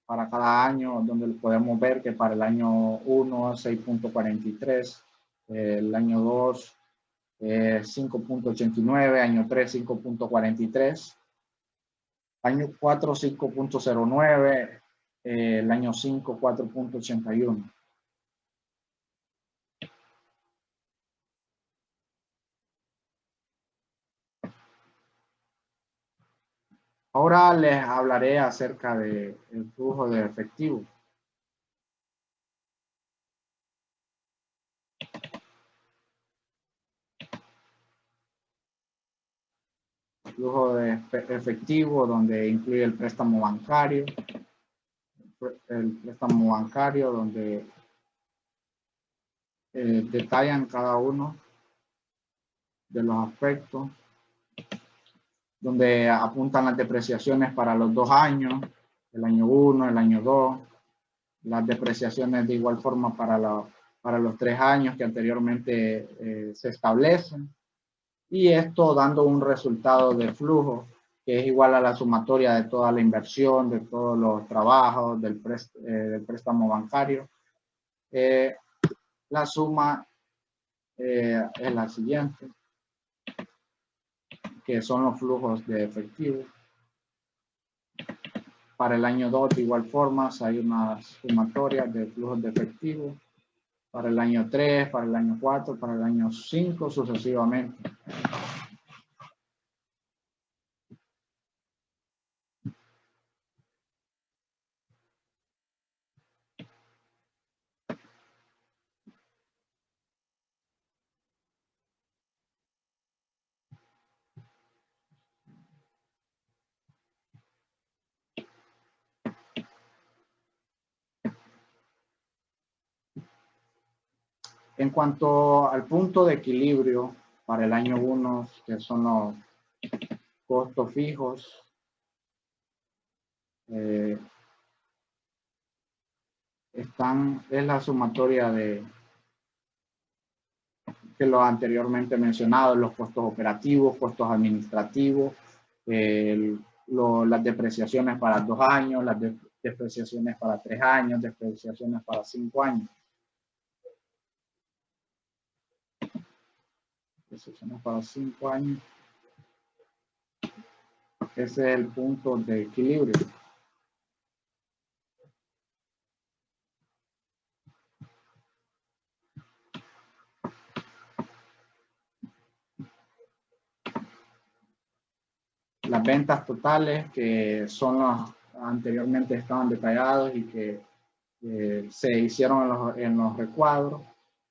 Para cada año, donde podemos ver que para el año 1, 6.43, el año 2, 5.89, año 3, 5.43, año 4, 5.09, el año 5, 4.81. Ahora les hablaré acerca del flujo de efectivo. Flujo de efectivo, donde incluye el préstamo bancario. El préstamo bancario, donde detallan cada uno de los aspectos, donde apuntan las depreciaciones para los 2 años, el año 1, el año 2, las depreciaciones de igual forma para los 3 años que anteriormente se establecen, y esto dando un resultado de flujo que es igual a la sumatoria de toda la inversión, de todos los trabajos, del préstamo bancario. La suma es la siguiente, que son los flujos de efectivo. Para el año 2, de igual forma, hay una sumatoria de flujos de efectivo. Para el año 3, para el año 4, para el año 5, sucesivamente. En cuanto al punto de equilibrio para el año 1, que son los costos fijos, es la sumatoria de que lo anteriormente mencionado, los costos operativos, costos administrativos, las depreciaciones para 2 años, las depreciaciones para 3 años, depreciaciones para 5 años. Depreciaciones para 5 años. Ese es el punto de equilibrio. ventas totales, que son los anteriormente estaban detallados y que se hicieron en los recuadros.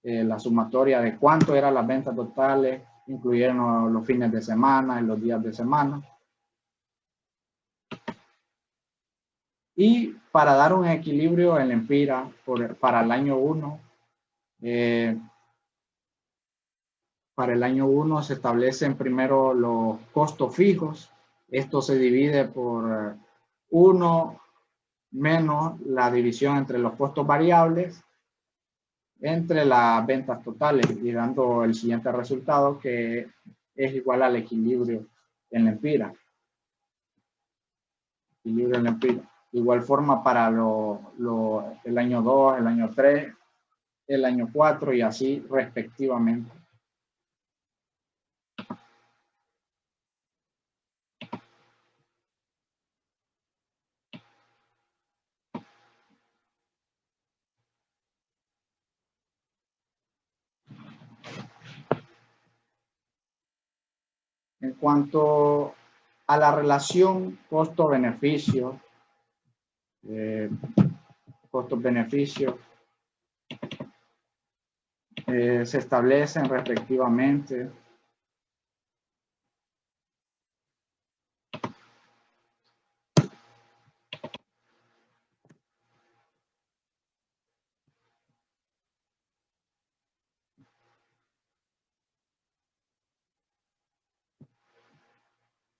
La sumatoria de cuánto eran las ventas totales, incluyeron los fines de semana y los días de semana. Y para dar un equilibrio en la Empira para el año 1, para el año 1 se establecen primero los costos fijos. Esto se divide por 1 menos la división entre los costos variables entre las ventas totales, y dando el siguiente resultado, que es igual al equilibrio en la Empira. Equilibrio en la Empira. De igual forma para el año 2, el año 3, el año 4 y así respectivamente. En cuanto a la relación costo-beneficio, costos-beneficio, se establecen respectivamente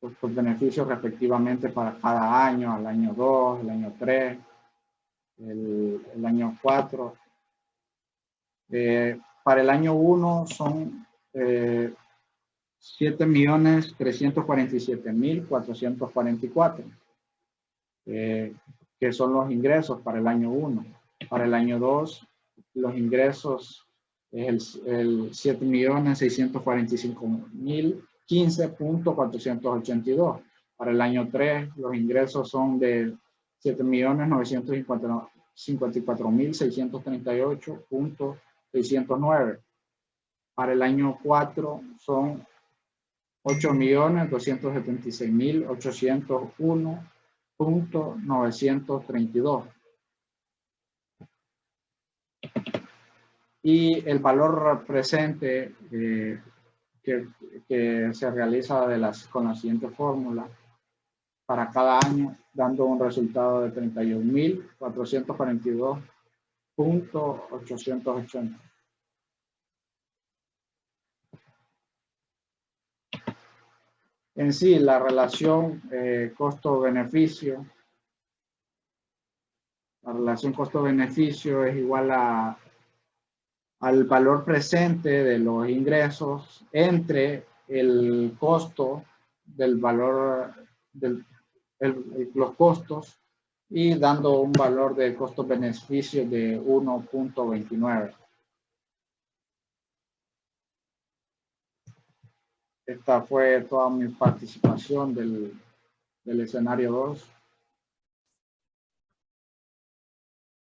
costos beneficios respectivamente para cada año, al año 2, el año 3, el año 4. Para el año 1 son 7.347.444, que son los ingresos para el año 1. Para el año 2, los ingresos es el 7.645.015.482. Para el año 3, los ingresos son de 7.954.638.609. Para el año 4 son 8.276.801.932. Y el valor presente que se realiza con la siguiente fórmula para cada año, dando un resultado de 31.442.880. En sí, la relación costo-beneficio, es igual al valor presente de los ingresos entre el costo del valor los costos, y dando un valor de costo-beneficio de 1.29. Esta fue toda mi participación del escenario 2.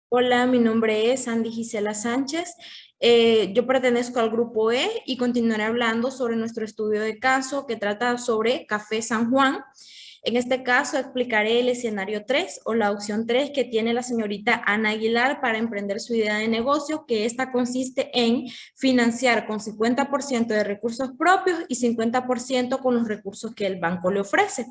Hola, mi nombre es Sandy Gisela Sánchez. Yo pertenezco al grupo E y continuaré hablando sobre nuestro estudio de caso que trata sobre Café San Juan. En este caso explicaré el escenario 3 o la opción 3 que tiene la señorita Ana Aguilar para emprender su idea de negocio, que esta consiste en financiar con 50% de recursos propios y 50% con los recursos que el banco le ofrece.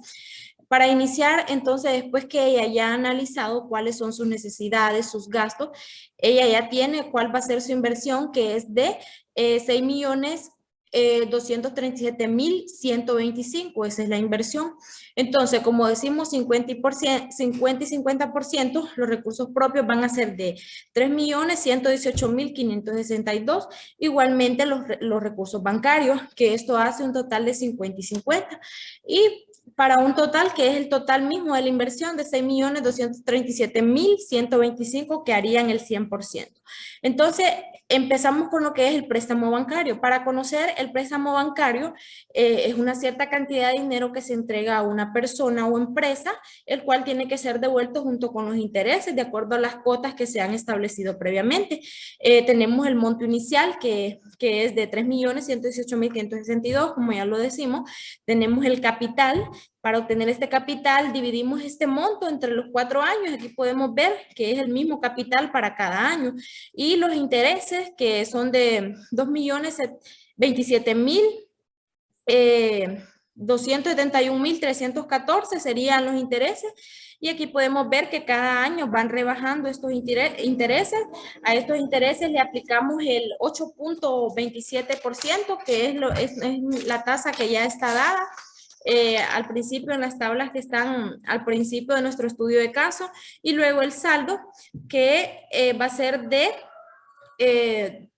Para iniciar, entonces, después que ella ya ha analizado cuáles son sus necesidades, sus gastos, ella ya tiene cuál va a ser su inversión, que es de 6.237.125, esa es la inversión. Entonces, como decimos, 50 y 50%, los recursos propios van a ser de 3.118.562, igualmente los recursos bancarios, que esto hace un total de 50 y 50. Y para un total que es el total mismo de la inversión de 6.237.125, que harían el 100%. Entonces, empezamos con lo que es el préstamo bancario. Para conocer el préstamo bancario, es una cierta cantidad de dinero que se entrega a una persona o empresa, el cual tiene que ser devuelto junto con los intereses de acuerdo a las cuotas que se han establecido previamente. Tenemos el monto inicial que es de 3.118.562, como ya lo decimos. Tenemos el capital, Para obtener este capital, dividimos este monto entre los 4 años. Aquí podemos ver que es el mismo capital para cada año. Y los intereses, que son de 2.027.271.314 serían los intereses. Y aquí podemos ver que cada año van rebajando estos intereses. A estos intereses le aplicamos el 8.27%, que es la tasa que ya está dada al principio en las tablas que están al principio de nuestro estudio de caso, y luego el saldo que va a ser de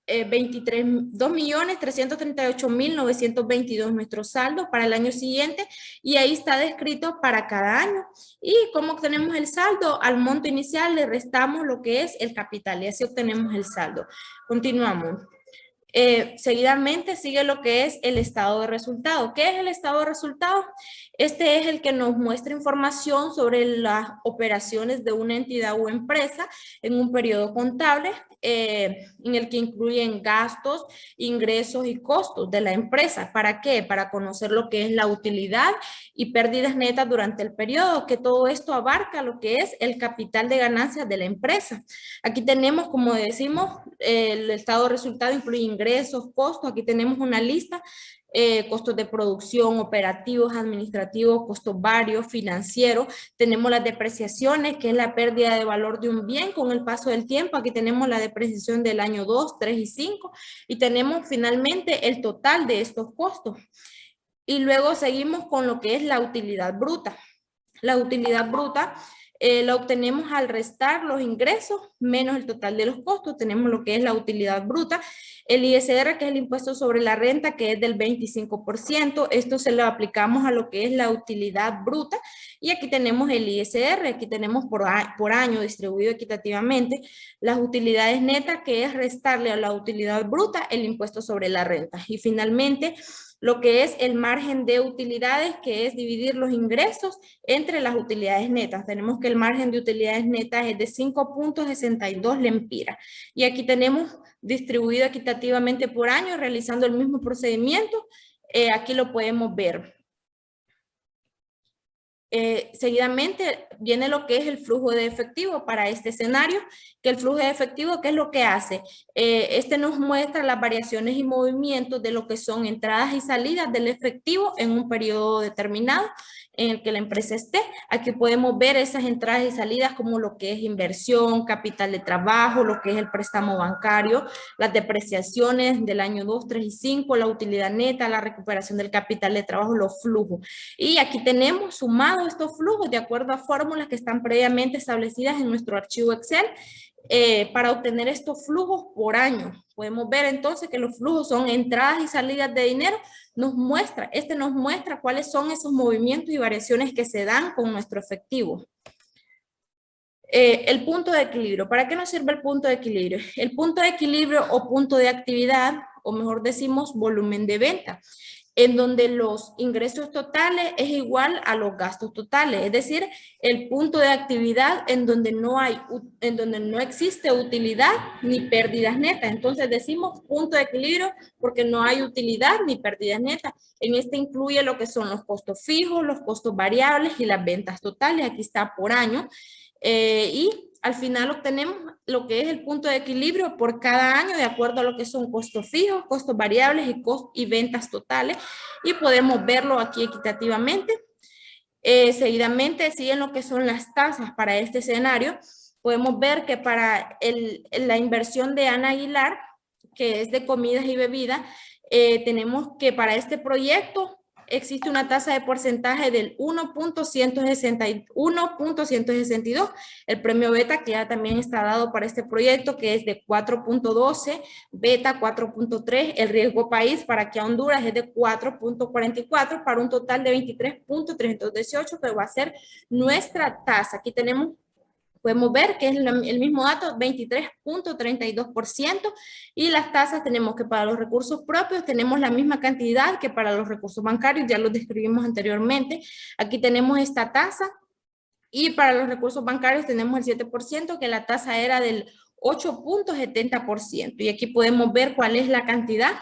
2.338.922 nuestro saldo para el año siguiente, y ahí está descrito para cada año. Y cómo obtenemos el saldo, al monto inicial le restamos lo que es el capital y así obtenemos el saldo. Continuamos. Seguidamente sigue lo que es el estado de resultado. ¿Qué es el estado de resultado? Este es el que nos muestra información sobre las operaciones de una entidad o empresa en un periodo contable, en el que incluyen gastos, ingresos y costos de la empresa. ¿Para qué? Para conocer lo que es la utilidad y pérdidas netas durante el periodo, que todo esto abarca lo que es el capital de ganancias de la empresa. Aquí tenemos, como decimos, el estado de resultado incluye ingresos, costos. Aquí tenemos una lista, costos de producción, operativos, administrativos, costos varios, financieros. Tenemos las depreciaciones, que es la pérdida de valor de un bien con el paso del tiempo. Aquí tenemos la depreciación del año 2, 3 y 5. Y tenemos finalmente el total de estos costos. Y luego seguimos con lo que es la utilidad bruta. La utilidad bruta la obtenemos al restar los ingresos menos el total de los costos. Tenemos lo que es la utilidad bruta. El ISR, que es el impuesto sobre la renta, que es del 25%. Esto se lo aplicamos a lo que es la utilidad bruta. Y aquí tenemos el ISR, aquí tenemos por año distribuido equitativamente las utilidades netas, que es restarle a la utilidad bruta el impuesto sobre la renta. Y finalmente, lo que es el margen de utilidades, que es dividir los ingresos entre las utilidades netas. Tenemos que el margen de utilidades netas es de 5.62 lempiras. Y aquí tenemos distribuido equitativamente por año, realizando el mismo procedimiento. Aquí lo podemos ver. Seguidamente viene lo que es el flujo de efectivo para este escenario, que el flujo de efectivo, ¿qué es lo que hace? Este nos muestra las variaciones y movimientos de lo que son entradas y salidas del efectivo en un periodo determinado en el que la empresa esté. Aquí podemos ver esas entradas y salidas como lo que es inversión, capital de trabajo, lo que es el préstamo bancario, las depreciaciones del año 2, 3 y 5, la utilidad neta, la recuperación del capital de trabajo, los flujos. Y aquí tenemos sumado estos flujos de acuerdo a fórmulas que están previamente establecidas en nuestro archivo Excel para obtener estos flujos por año. Podemos ver entonces que los flujos son entradas y salidas de dinero. Nos muestra cuáles son esos movimientos y variaciones que se dan con nuestro efectivo. El punto de equilibrio. ¿Para qué nos sirve el punto de equilibrio? El punto de equilibrio o punto de actividad, o mejor decimos volumen de venta, en donde los ingresos totales es igual a los gastos totales, es decir, el punto de actividad en donde no existe utilidad ni pérdidas netas. Entonces decimos punto de equilibrio porque no hay utilidad ni pérdidas netas. En este incluye lo que son los costos fijos, los costos variables y las ventas totales. Aquí está por año. Y al final obtenemos lo que es el punto de equilibrio por cada año de acuerdo a lo que son costos fijos, costos variables y ventas totales. Y podemos verlo aquí equitativamente. Seguidamente siguen lo que son las tasas para este escenario. Podemos ver que para la inversión de Ana Aguilar, que es de comidas y bebidas, tenemos que para este proyecto existe una tasa de porcentaje del 1.162, el premio beta que ya también está dado para este proyecto, que es de 4.12, beta 4.3, el riesgo país para aquí a Honduras es de 4.44, para un total de 23.318, que va a ser nuestra tasa. Aquí podemos ver que es el mismo dato, 23.32%, y las tasas tenemos que para los recursos propios tenemos la misma cantidad que para los recursos bancarios, ya los describimos anteriormente. Aquí tenemos esta tasa, y para los recursos bancarios tenemos el 7%, que la tasa era del 8.70%, y aquí podemos ver cuál es la cantidad.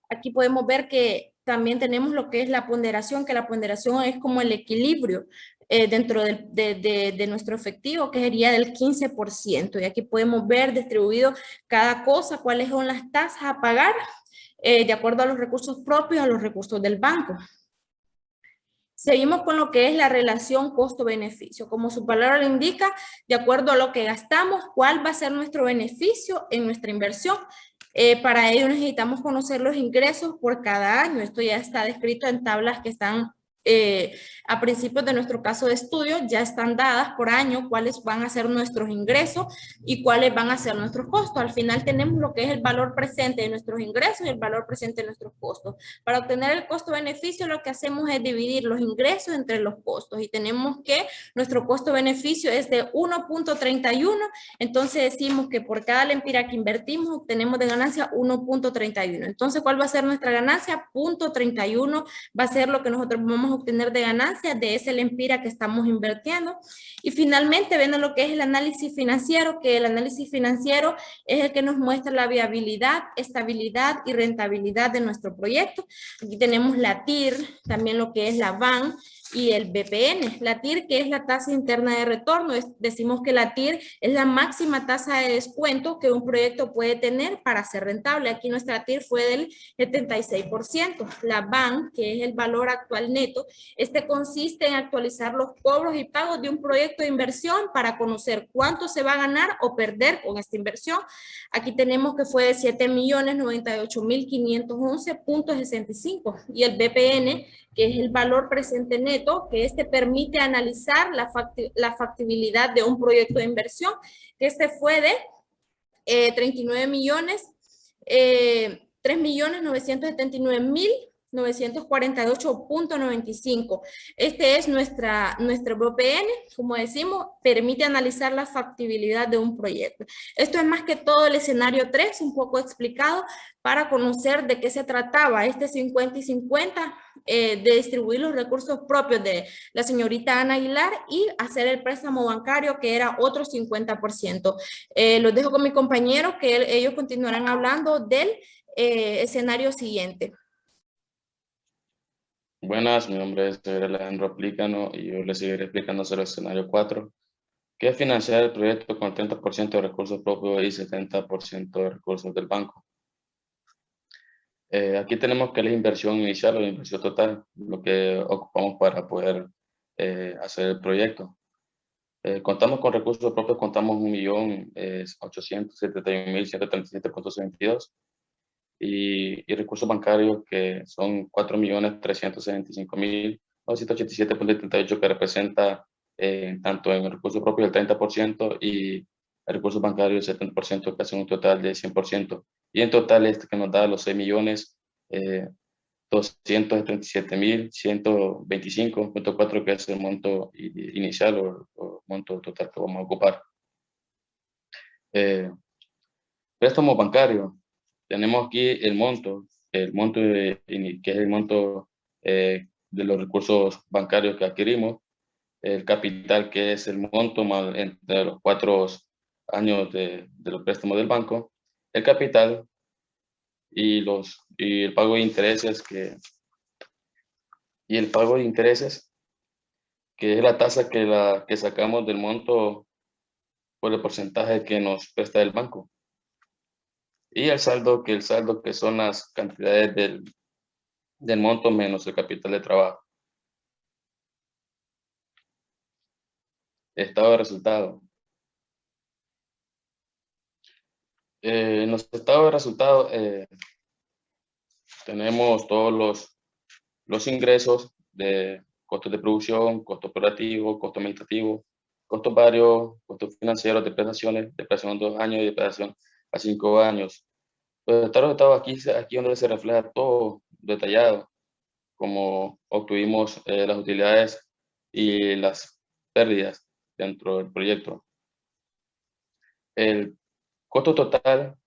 Aquí podemos ver que también tenemos lo que es la ponderación, que la ponderación es como el equilibrio dentro de nuestro efectivo, que sería del 15%. Y aquí podemos ver distribuido cada cosa, cuáles son las tasas a pagar de acuerdo a los recursos propios, a los recursos del banco. Seguimos con lo que es la relación costo-beneficio. Como su palabra lo indica, de acuerdo a lo que gastamos, cuál va a ser nuestro beneficio en nuestra inversión. Para ello necesitamos conocer los ingresos por cada año. Esto ya está descrito en tablas que están a principios de nuestro caso de estudio, ya están dadas por año cuáles van a ser nuestros ingresos y cuáles van a ser nuestros costos. Al final tenemos lo que es el valor presente de nuestros ingresos y el valor presente de nuestros costos. Para obtener el costo-beneficio lo que hacemos es dividir los ingresos entre los costos y tenemos que nuestro costo-beneficio es de 1.31, entonces decimos que por cada lempira que invertimos obtenemos de ganancia 1.31. Entonces, ¿cuál va a ser nuestra ganancia? 0.31 va a ser lo que nosotros vamos a obtener de ganancias de ese lempira que estamos invirtiendo. Y finalmente, viendo lo que es el análisis financiero, que el análisis financiero es el que nos muestra la viabilidad, estabilidad y rentabilidad de nuestro proyecto. Aquí tenemos la TIR, también lo que es la VAN y el BPN. La TIR, que es la tasa interna de retorno, decimos que la TIR es la máxima tasa de descuento que un proyecto puede tener para ser rentable. Aquí nuestra TIR fue del 76%. La VAN, que es el valor actual neto, este consiste en actualizar los cobros y pagos de un proyecto de inversión para conocer cuánto se va a ganar o perder con esta inversión. Aquí tenemos que fue de 7.098.511.65 y el BPN, que es el valor presente neto, que este permite analizar la factibilidad de un proyecto de inversión, que este fue de 3.978.995. Este es nuestro BPN, como decimos, permite analizar la factibilidad de un proyecto. Esto es más que todo el escenario 3, un poco explicado para conocer de qué se trataba este 50 y 50, de distribuir los recursos propios de la señorita Ana Aguilar y hacer el préstamo bancario, que era otro 50%. Los dejo con mi compañero, que ellos continuarán hablando del escenario siguiente. Buenas, mi nombre es Alejandro Plícano y yo les seguiré explicando sobre el escenario 4, que es financiar el proyecto con 30% de recursos propios y 70% de recursos del banco. Aquí tenemos que es la inversión inicial o la inversión total, lo que ocupamos para poder hacer el proyecto. Contamos con recursos propios, contamos 1.871.137.72 y recursos bancarios que son 4.375.987.78, que representa tanto en recursos propios el 30% y recursos bancarios el 70%, que hacen un total de 100%. Y en total este que nos da los 6.237.125.4, que es el monto inicial o monto total que vamos a ocupar. Préstamo bancario. Tenemos aquí el monto que es el monto de los recursos bancarios que adquirimos, el capital, que es el monto más entre los 4 años de los préstamos del banco, el capital y el pago de intereses, que es la tasa que sacamos del monto por el porcentaje que nos presta el banco. Y el saldo, que son las cantidades del monto menos el capital de trabajo. Estado de resultado. En los estados de resultado tenemos todos los ingresos de costos de producción, costo operativo, costo administrativo, costos varios, costos financieros, depreciación 2 años y depreciación a 5 años. Los estados de resultado aquí donde se refleja todo detallado, como obtuvimos las utilidades y las pérdidas dentro del proyecto. El costo total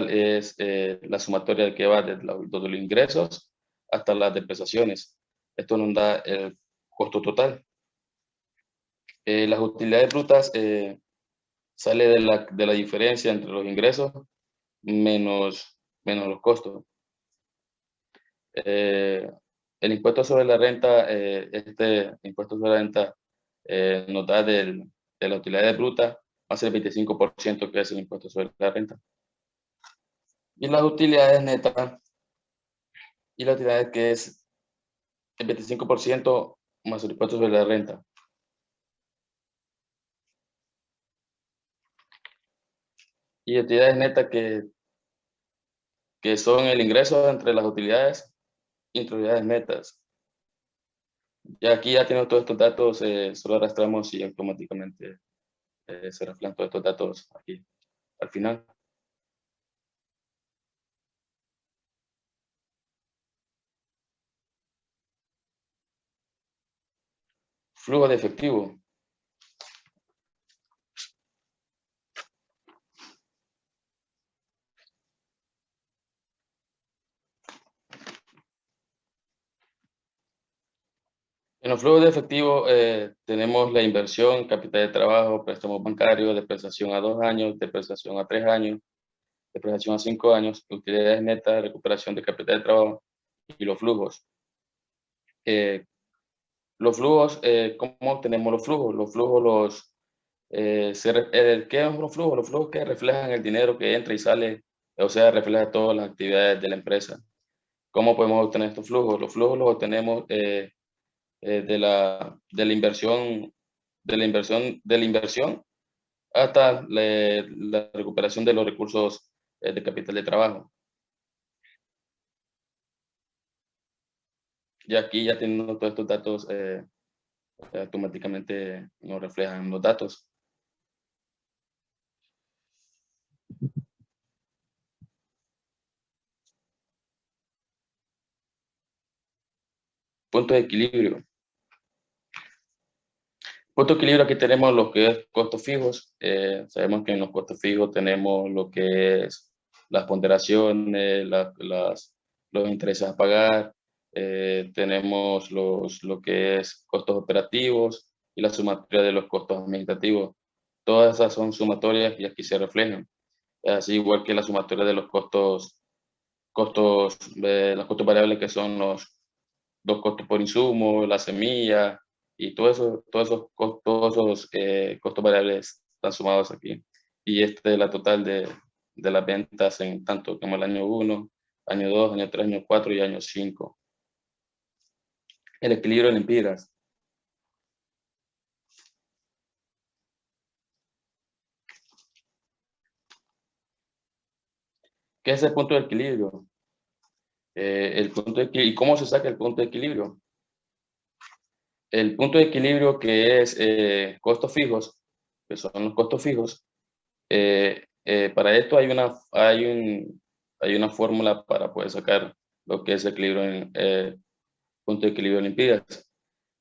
es la sumatoria que va desde los ingresos hasta las depreciaciones. Esto nos da el costo total. Las utilidades brutas sale de la diferencia entre los ingresos menos los costos. El impuesto sobre la renta, este impuesto sobre la renta nos da de las utilidades brutas más el 25% que es el impuesto sobre la renta. Y las utilidades netas, y las utilidades que es el 25% más el impuesto sobre la renta. Y utilidades netas que son el ingreso entre las utilidades y utilidades netas. Ya aquí ya tenemos todos estos datos, solo arrastramos y automáticamente se reflejan todos estos datos aquí al final. Flujo de efectivo. En los flujos de efectivo tenemos la inversión, capital de trabajo, préstamos bancarios, depreciación a 2 años, depreciación a 3 años, depreciación a 5 años, utilidades netas, recuperación de capital de trabajo y los flujos. ¿Cómo obtenemos los flujos? Los flujos, ¿qué son los flujos? Los flujos que reflejan el dinero que entra y sale, o sea, refleja todas las actividades de la empresa. ¿Cómo podemos obtener estos flujos? Los flujos los obtenemos de la inversión hasta la recuperación de los recursos de capital de trabajo. Y aquí ya teniendo todos estos datos, automáticamente nos reflejan los datos. Punto de equilibrio. Punto de equilibrio, aquí tenemos lo que es costos fijos. Sabemos que en los costos fijos tenemos lo que es las ponderaciones, los intereses a pagar, tenemos lo que es costos operativos y la sumatoria de los costos administrativos. Todas esas son sumatorias y aquí se reflejan. Así igual que la sumatoria de los costos variables, que son los costos por insumo, la semilla, y todos esos costos variables están sumados aquí. Y esta es la total de las ventas en tanto como el año 1, año 2, año 3, año 4 y año 5. El equilibrio en empiras. ¿Qué es el punto de equilibrio? ¿Y cómo se saca el punto de equilibrio? El punto de equilibrio, que es costos fijos, que son los costos fijos, para esto hay una fórmula para poder sacar lo que es el equilibrio punto de equilibrio en empiras.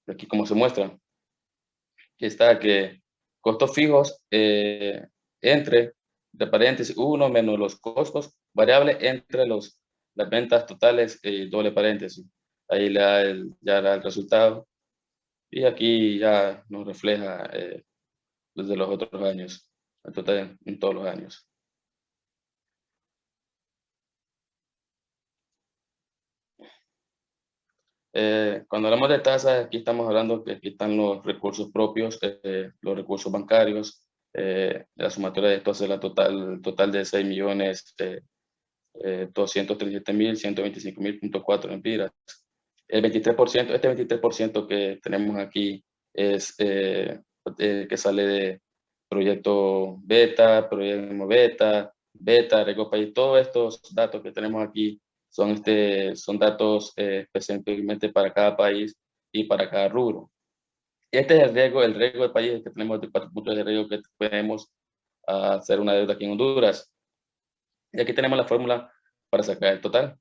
Aquí como se muestra, aquí está que costos fijos entre, de paréntesis, 1 menos los costos variables entre las ventas totales, doble paréntesis. Ahí ya da el resultado. Y aquí ya nos refleja desde los otros años, en total en todos los años. Cuando hablamos de tasas, aquí estamos hablando que aquí están los recursos propios, los recursos bancarios, la sumatoria de esto es la total de 6.237.125.4 empiras. El 23%, este 23% que tenemos aquí es que sale de proyecto beta, proyecto beta, Recopaís. Todos estos datos que tenemos aquí son datos específicamente para cada país y para cada rubro. Este es el riesgo del país que tenemos, de 4 puntos de riesgo que tenemos a hacer una deuda aquí en Honduras. Y aquí tenemos la fórmula para sacar el total.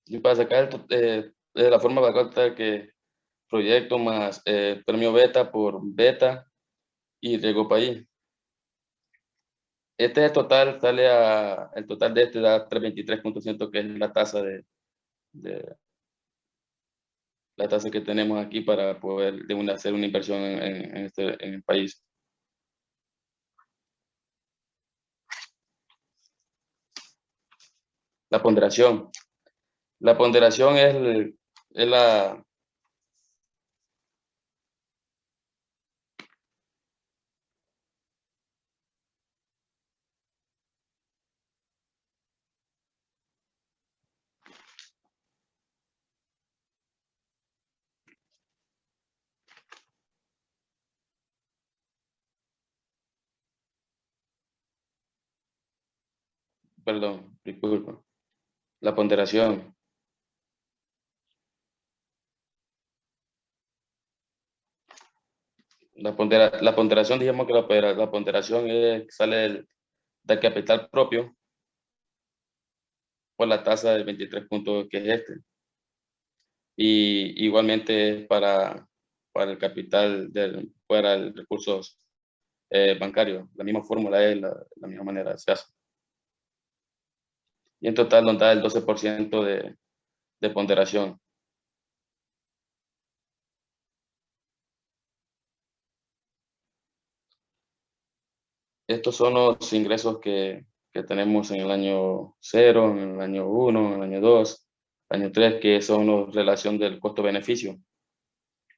Y para sacar la forma para calcular que proyecto más premio beta por beta y riesgo país. Este es el total, el total de este da 323%, que es la tasa la tasa que tenemos aquí para poder hacer una inversión en el país. La ponderación. La ponderación es la... Perdón, disculpa. La ponderación. La ponderación, dijimos que la ponderación sale del capital propio por la tasa del 23 puntos que es este. Y igualmente para el capital fuera el recursos bancarios. La misma fórmula es la misma manera se hace. Y en total nos da el 12% de ponderación. Estos son los ingresos que tenemos en el año 0, en el año 1, en el año 2, año 3, que son la relación del costo-beneficio,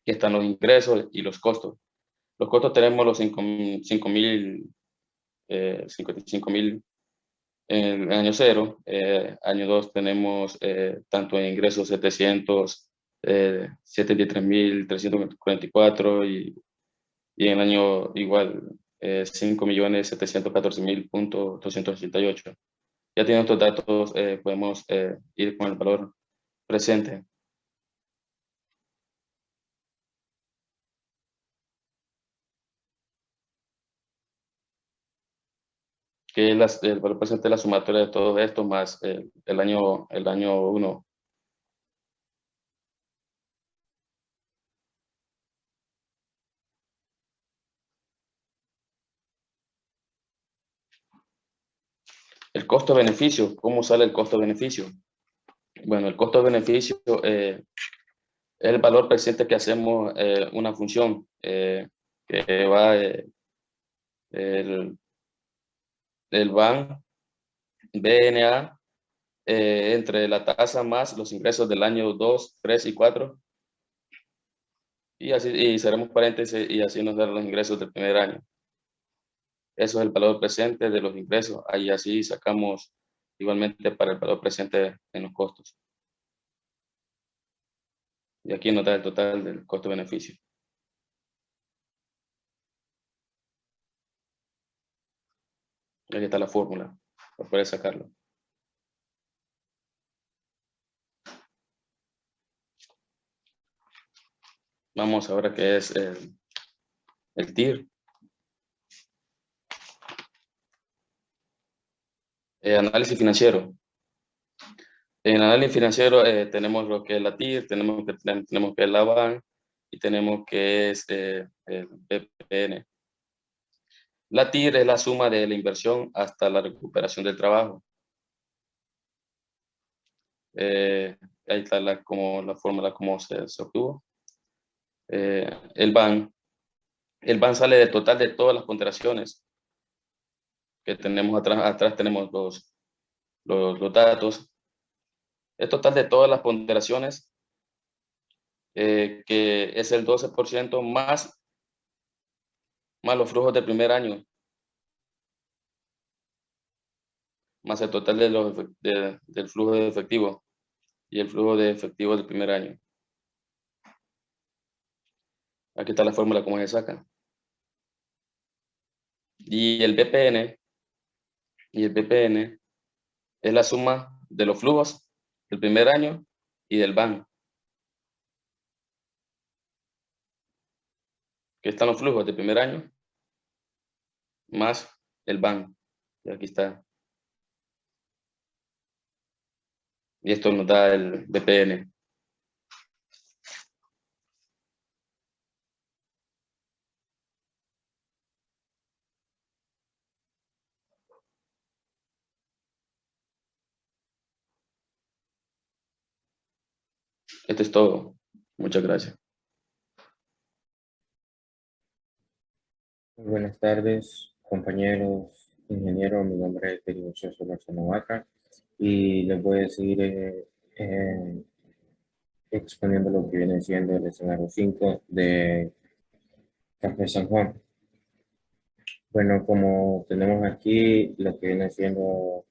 que están los ingresos y los costos. Los costos tenemos los 55.000 en el año 0, año 2 tenemos tanto en ingresos 73.344 y en el año igual 5.714.288. Ya teniendo estos datos, podemos ir con el valor presente. Que es el valor presente de la sumatoria de todo esto más el año 1. El costo-beneficio, ¿cómo sale el costo-beneficio? Bueno, el costo-beneficio es el valor presente que hacemos una función que va el BAN, BNA, entre la tasa más los ingresos del año 2, 3 y 4. Y así, y cerramos paréntesis y así nos dan los ingresos del primer año. Eso es el valor presente de los ingresos. Ahí así sacamos igualmente para el valor presente en los costos. Y aquí nos da el total del costo-beneficio. Aquí está la fórmula para poder sacarlo. Vamos ahora que es el TIR. Análisis financiero. En el análisis financiero tenemos lo que es la TIR, tenemos que es la BAN y tenemos que es el BPN. La TIR es la suma de la inversión hasta la recuperación del trabajo. Ahí está la fórmula como se obtuvo. El BAN sale del total de todas las ponderaciones que tenemos atrás tenemos los datos. El total de todas las ponderaciones, que es el 12% más los flujos del primer año, más el total del flujo de efectivo y el flujo de efectivo del primer año. Aquí está la fórmula como se saca. Y el BPN es la suma de los flujos del primer año y del BAN. Que están los flujos del primer año más el BAN. Y aquí está. Y esto nos da el BPN. Esto es todo. Muchas gracias. Muy buenas tardes, compañeros, ingenieros. Mi nombre es Delicio Vaca. y les voy a seguir exponiendo lo que viene siendo el escenario 5 de Café San Juan. Bueno, como tenemos aquí lo que viene siendo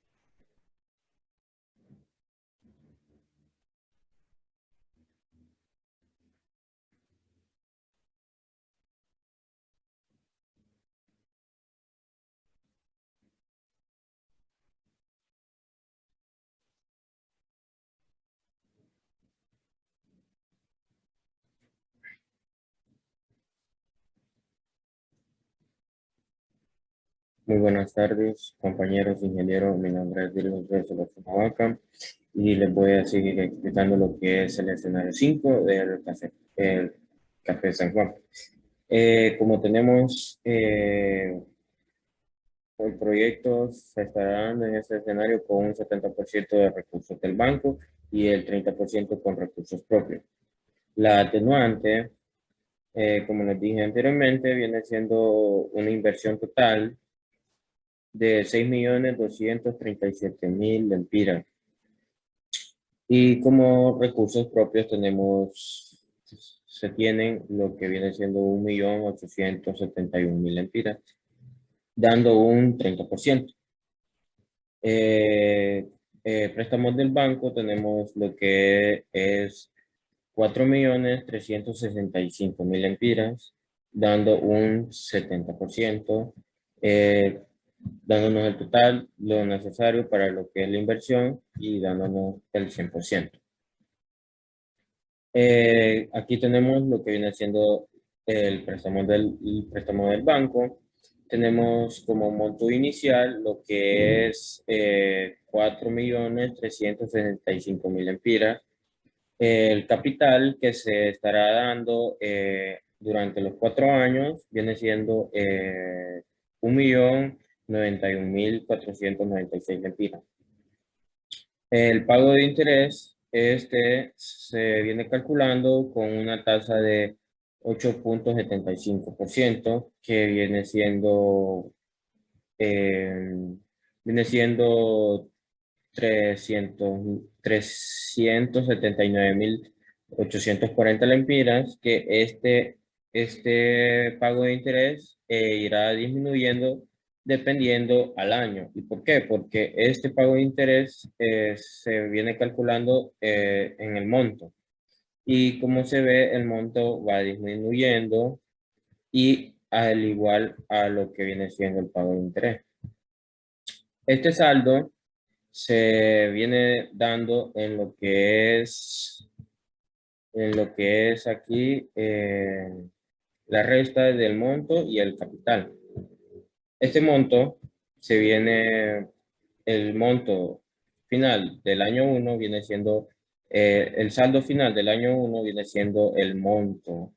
muy buenas tardes, compañeros ingenieros. Mi nombre es Dylan Vaca y les voy a seguir explicando lo que es el escenario 5 del el Café San Juan. Como tenemos el proyecto, se estará dando en este escenario con un 70% de recursos del banco y el 30% con recursos propios. La atenuante, como les dije anteriormente, viene siendo una inversión total de 6.237.000 lempiras. Y como recursos propios se tienen lo que viene siendo 1.871.000 lempiras, dando un 30%. Préstamos del banco tenemos lo que es 4.365.000 lempiras, dando un 70%, dándonos el total, lo necesario para lo que es la inversión y dándonos el 100%. Aquí tenemos lo que viene siendo el préstamo del banco. Tenemos como monto inicial lo que es 4.365.000 lempiras. El capital que se estará dando durante los 4 años viene siendo 1.091.496 lempiras. El pago de interés se viene calculando con una tasa de 8.75%, que viene siendo 379.840 lempiras, que este pago de interés irá disminuyendo dependiendo al año. ¿Y por qué? Porque este pago de interés se viene calculando en el monto. Y como se ve, el monto va disminuyendo y al igual a lo que viene siendo el pago de interés. Este saldo se viene dando en lo que es aquí la resta del monto y el capital. Este monto el monto final del año 1 viene siendo, el saldo final del año 1 viene siendo el monto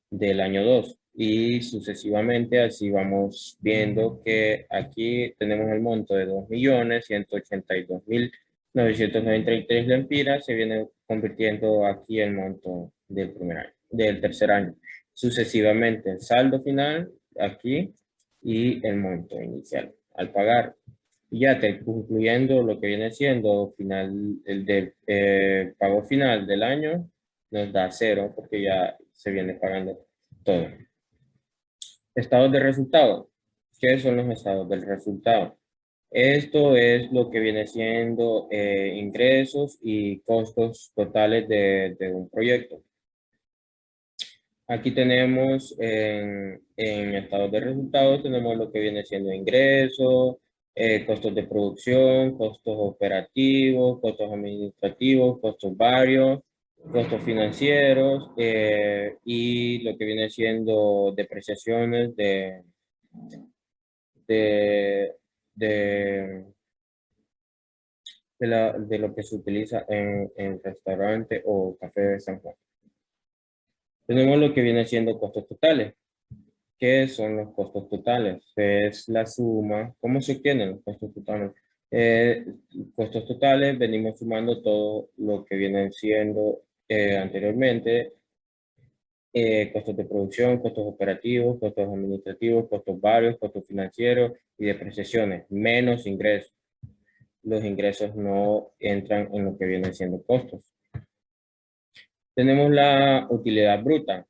del año 2 y sucesivamente así vamos viendo que aquí tenemos el monto de 2.182.993 lempiras, se viene convirtiendo aquí el monto del tercer año. Sucesivamente el saldo final aquí y el monto inicial al pagar. Y ya concluyendo lo que viene siendo el del pago final del año, nos da 0 porque ya se viene pagando todo. Estados de resultado. ¿Qué son los estados del resultado? Esto es lo que viene siendo ingresos y costos totales de un proyecto. Aquí tenemos en estados de resultados, tenemos lo que viene siendo ingresos, costos de producción, costos operativos, costos administrativos, costos varios, costos financieros y lo que viene siendo depreciaciones de lo que se utiliza en restaurante o café de San Juan. Tenemos lo que viene siendo costos totales. ¿Qué son los costos totales? Es la suma. ¿Cómo se obtienen los costos totales? Costos totales, venimos sumando todo lo que vienen siendo anteriormente. Costos de producción, costos operativos, costos administrativos, costos varios, costos financieros y depreciaciones, menos ingresos. los ingresos no entran en lo que viene siendo costos. Tenemos la utilidad bruta.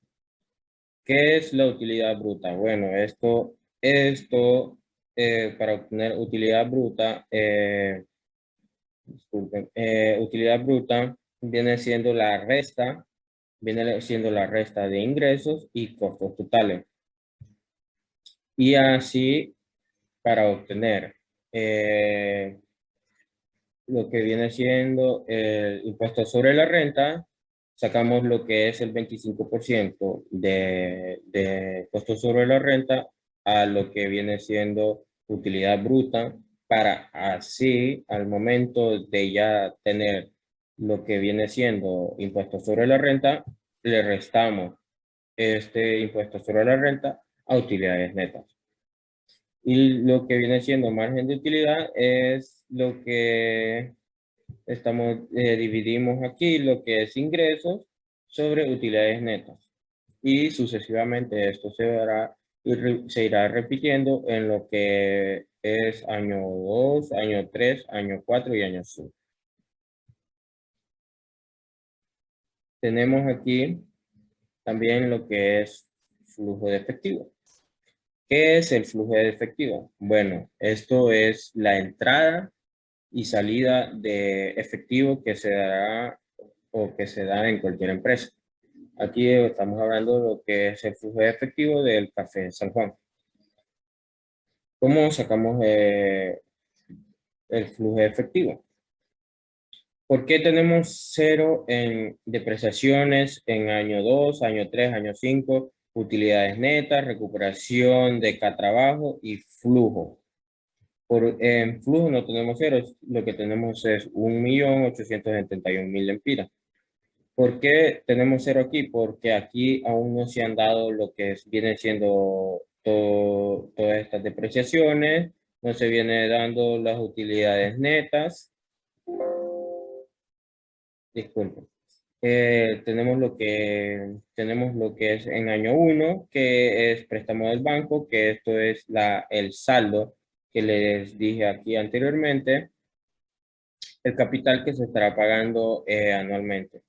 ¿Qué es la utilidad bruta? Bueno, para obtener utilidad bruta, utilidad bruta viene siendo la resta de ingresos y costos totales. Y así, para obtener lo que viene siendo el impuesto sobre la renta, sacamos lo que es el 25% de costo sobre la renta a lo que viene siendo utilidad bruta, para así, al momento de ya tener lo que viene siendo impuesto sobre la renta, le restamos este impuesto sobre la renta a utilidades netas. Y lo que viene siendo margen de utilidad es lo que dividimos aquí, lo que es ingresos sobre utilidades netas. Y sucesivamente esto se irá repitiendo en lo que es año 2, año 3, año 4 y año 5. Tenemos aquí también lo que es flujo de efectivo. ¿Qué es el flujo de efectivo? Bueno, esto es la entrada y salida de efectivo que se dará o que se da en cualquier empresa. Aquí estamos hablando de lo que es el flujo de efectivo del Café San Juan. ¿Cómo sacamos el flujo de efectivo? ¿Por qué tenemos 0 en depreciaciones en año 2, año 3, año 5, utilidades netas, recuperación de cada trabajo y flujo? En flujo no tenemos 0, lo que tenemos es 1.871.000 lempiras. ¿Por qué tenemos 0 aquí? Porque aquí aún no se han dado lo que viene siendo todas estas depreciaciones, no se viene dando las utilidades netas. Disculpen. Tenemos lo que es en año 1, que es préstamo del banco, que esto es el saldo que les dije aquí anteriormente, el capital que se estará pagando anualmente.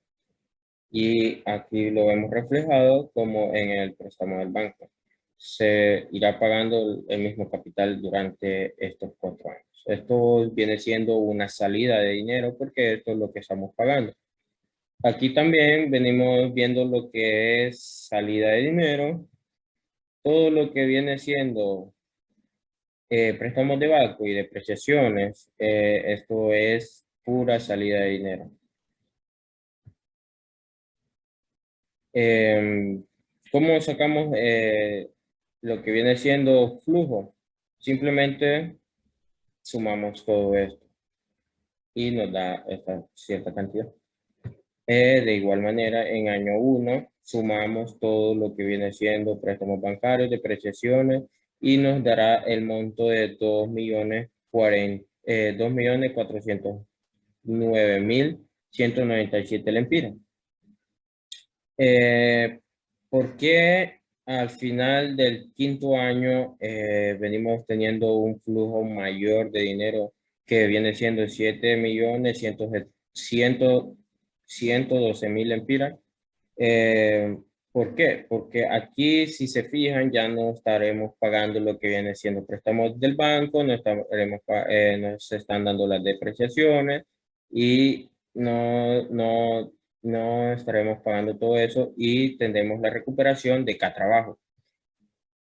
Y aquí lo vemos reflejado como en el préstamo del banco. Se irá pagando el mismo capital durante estos 4 años. Esto viene siendo una salida de dinero porque esto es lo que estamos pagando. Aquí también venimos viendo lo que es salida de dinero. Todo lo que viene siendo préstamos de banco y depreciaciones, esto es pura salida de dinero. ¿Cómo sacamos lo que viene siendo flujo? Simplemente sumamos todo esto y nos da esta cierta cantidad. De igual manera, en año 1 sumamos todo lo que viene siendo préstamos bancarios, depreciaciones, y nos dará el monto de 2.409.197 lempiras. ¿Por qué al final del 5º año venimos teniendo un flujo mayor de dinero que viene siendo 7.112.000 lempiras? ¿Por qué? Porque aquí, si se fijan, ya no estaremos pagando lo que viene siendo préstamos del banco, nos están dando las depreciaciones y no estaremos pagando todo eso, y tendremos la recuperación de cada trabajo,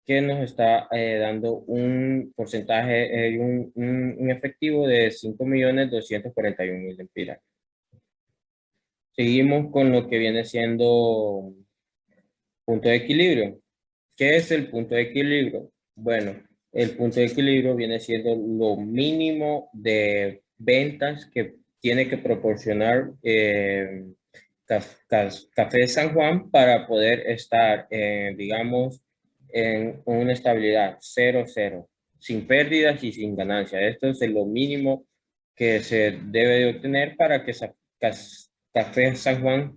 que nos está dando un porcentaje, un efectivo de 5.241.000 lempiras. Seguimos con lo que viene siendo punto de equilibrio. ¿Qué es el punto de equilibrio? Bueno, el punto de equilibrio viene siendo lo mínimo de ventas que tiene que proporcionar Café San Juan para poder estar, digamos, en una estabilidad 0-0, sin pérdidas y sin ganancias. Esto es lo mínimo que se debe de obtener para que Café San Juan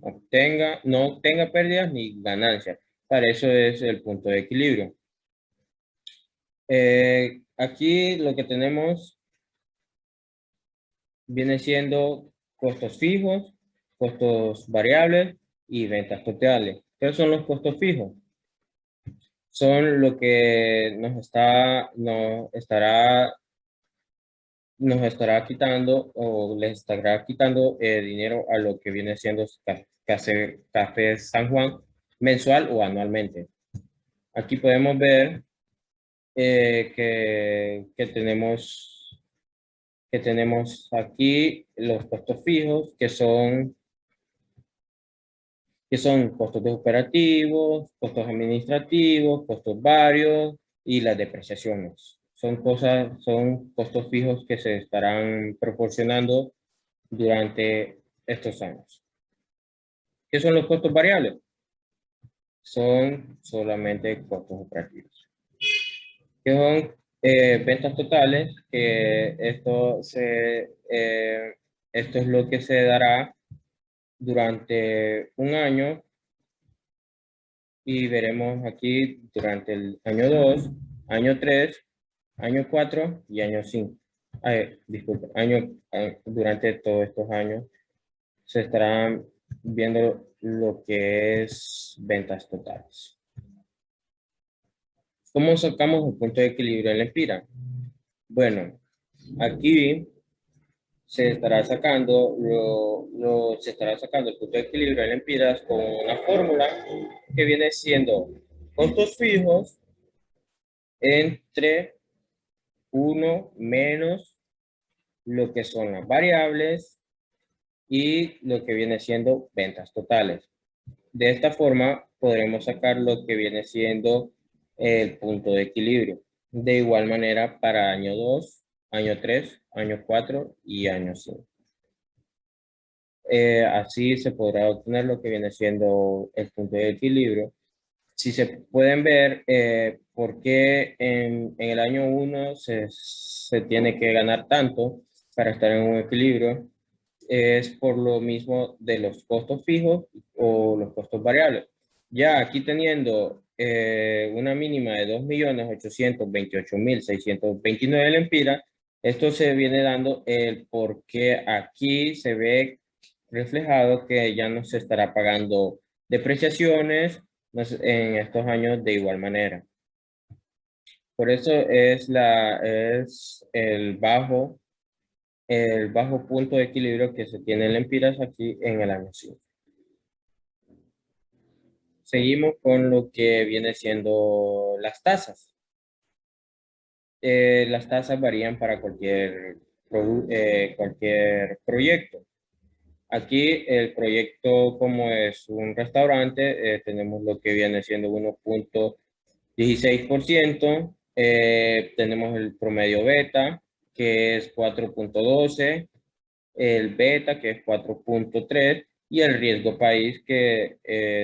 no tenga pérdidas ni ganancias. Para eso es el punto de equilibrio. Aquí lo que tenemos viene siendo costos fijos, costos variables y ventas totales. ¿Qué son los costos fijos? Son lo que nos estará quitando o les estará quitando dinero a lo que viene siendo Café San Juan mensual o anualmente. Aquí podemos ver que tenemos aquí los costos fijos que son costos de operativos, costos administrativos, costos varios y las depreciaciones. Son costos fijos que se estarán proporcionando durante estos años. ¿Qué son los costos variables? Son solamente costos operativos. ¿Qué son ventas totales? Esto es lo que se dará durante un año y veremos aquí durante el año 2, año 3, año 4 y año 5. Disculpe, durante todos estos años se estarán viendo lo que es ventas totales. ¿Cómo sacamos el punto de equilibrio en la Empira? Bueno, aquí se estará sacando el punto de equilibrio en la Empira con una fórmula que viene siendo costos fijos entre 1 menos lo que son las variables y lo que viene siendo ventas totales. De esta forma podremos sacar lo que viene siendo el punto de equilibrio. De igual manera para año 2, año 3, año 4 y año 5. Así se podrá obtener lo que viene siendo el punto de equilibrio. Si se pueden ver por qué en el año 1 se tiene que ganar tanto para estar en un equilibrio, es por lo mismo de los costos fijos o los costos variables. Ya aquí teniendo una mínima de 2.828.629 lempiras, esto se viene dando el por qué aquí se ve reflejado que ya no se estará pagando depreciaciones en estos años de igual manera. Por eso es el bajo punto de equilibrio que se tiene en lempiras aquí en el año 5. Seguimos con lo que viene siendo las tasas. Las tasas varían para cualquier proyecto. Aquí el proyecto, como es un restaurante, tenemos lo que viene siendo 1.16%. Tenemos el promedio beta, que es 4.12, el beta, que es 4.3, y el riesgo país, que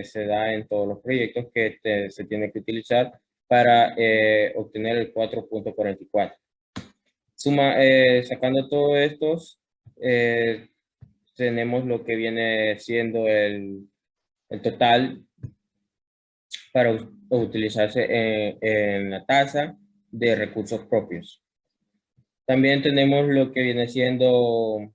se da en todos los proyectos que se tiene que utilizar para obtener el 4.44. Sacando todos estos, tenemos lo que viene siendo el total para utilizarse en la tasa de recursos propios. También tenemos lo que viene siendo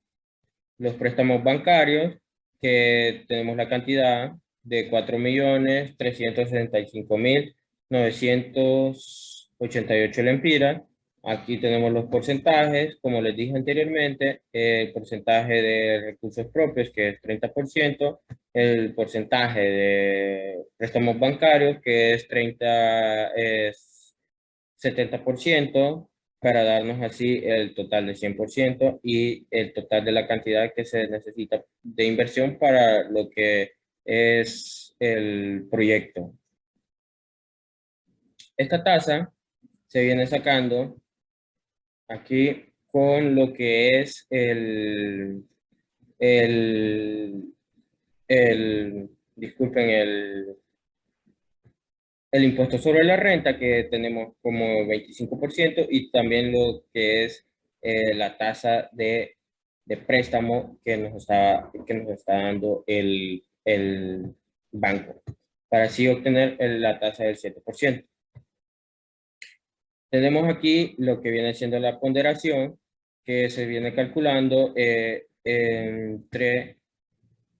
los préstamos bancarios, que tenemos la cantidad de 4.365.988 lempiras. Aquí tenemos los porcentajes, como les dije anteriormente, el porcentaje de recursos propios, que es 30%, el porcentaje de préstamos bancarios, que es 70%, para darnos así el total de 100% y el total de la cantidad que se necesita de inversión para lo que es el proyecto. Esta tasa se viene sacando aquí con lo que es disculpen, el impuesto sobre la renta, que tenemos como 25%, y también lo que es la tasa de préstamo que nos está dando el banco, para así obtener la tasa del 7%. Tenemos aquí lo que viene siendo la ponderación, que se viene calculando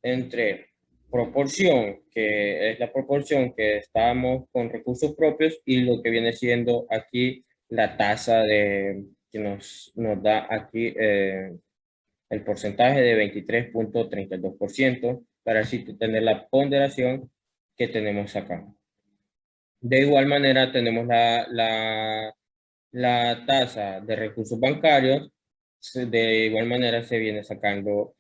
entre proporción, que es la proporción que estamos con recursos propios, y lo que viene siendo aquí la tasa que nos da aquí el porcentaje de 23.32%, para así tener la ponderación que tenemos acá. De igual manera tenemos la tasa de recursos bancarios. De igual manera se viene sacando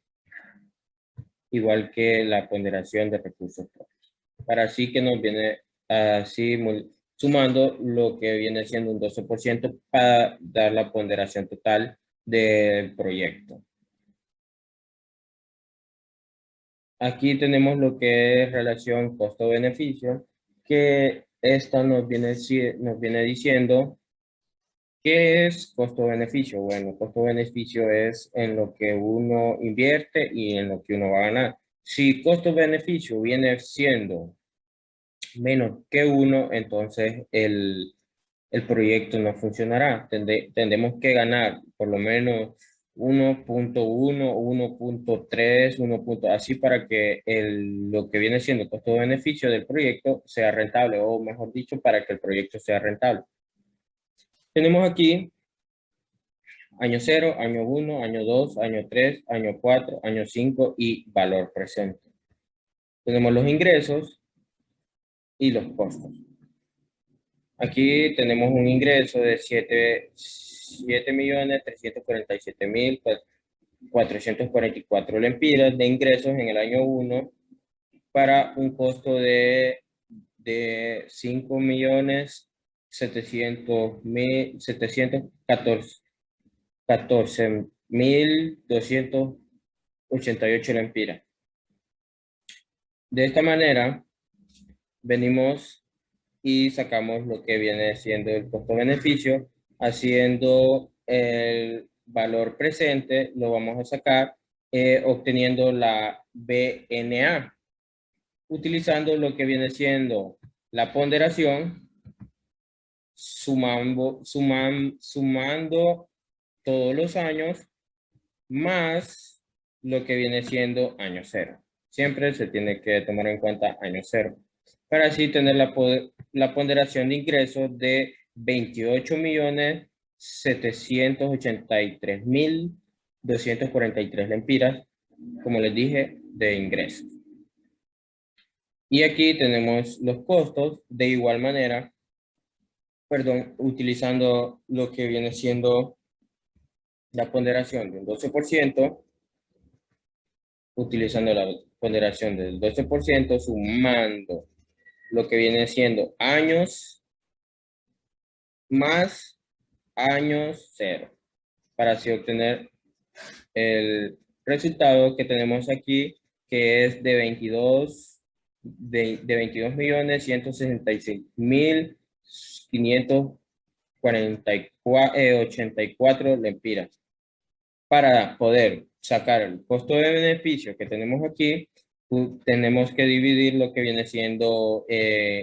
igual que la ponderación de recursos propios. Para así que nos viene así sumando lo que viene siendo un 12% para dar la ponderación total del proyecto. Aquí tenemos lo que es relación costo-beneficio, que esta nos viene diciendo ¿qué es costo-beneficio? Bueno, costo-beneficio es en lo que uno invierte y en lo que uno va a ganar. Si costo-beneficio viene siendo menos que 1, entonces el proyecto no funcionará. Tendremos que ganar por lo menos 1.1, 1.3, 1. Así para que lo que viene siendo costo-beneficio del proyecto sea rentable, o mejor dicho, para que el proyecto sea rentable. Tenemos aquí año 0, año 1, año 2, año 3, año 4, año 5 y valor presente. Tenemos los ingresos y los costos. Aquí tenemos un ingreso de 7.347.444 lempiras de ingresos en el año 1, para un costo de 5.714.288 lempiras. De esta manera, venimos y sacamos lo que viene siendo el costo-beneficio, haciendo el valor presente, lo vamos a sacar obteniendo la BNA, utilizando lo que viene siendo la ponderación, sumando todos los años, más lo que viene siendo año 0. Siempre se tiene que tomar en cuenta año 0, para así tener la ponderación de ingresos de 28.783.243 lempiras, como les dije, de ingresos. Y aquí tenemos los costos de igual manera, utilizando lo que viene siendo la ponderación del 12%, utilizando la ponderación del 12%, sumando lo que viene siendo años más años 0, para así obtener el resultado que tenemos aquí, que es de 22.166.584 lempiras. Para poder sacar el costo de beneficio que tenemos aquí, tenemos que dividir lo que viene siendo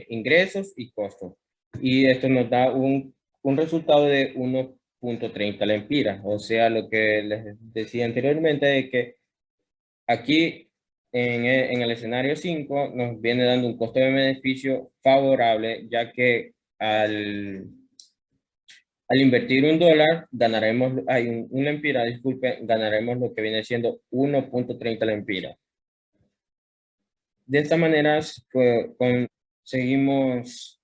ingresos y costos. Y esto nos da un resultado de 1.30 lempiras. O sea, lo que les decía anteriormente, de que aquí en el escenario 5 nos viene dando un costo de beneficio favorable, ya que al invertir $1, ganaremos, un lempira, disculpe, ganaremos lo que viene siendo 1.30 lempiras. De esta manera, seguimos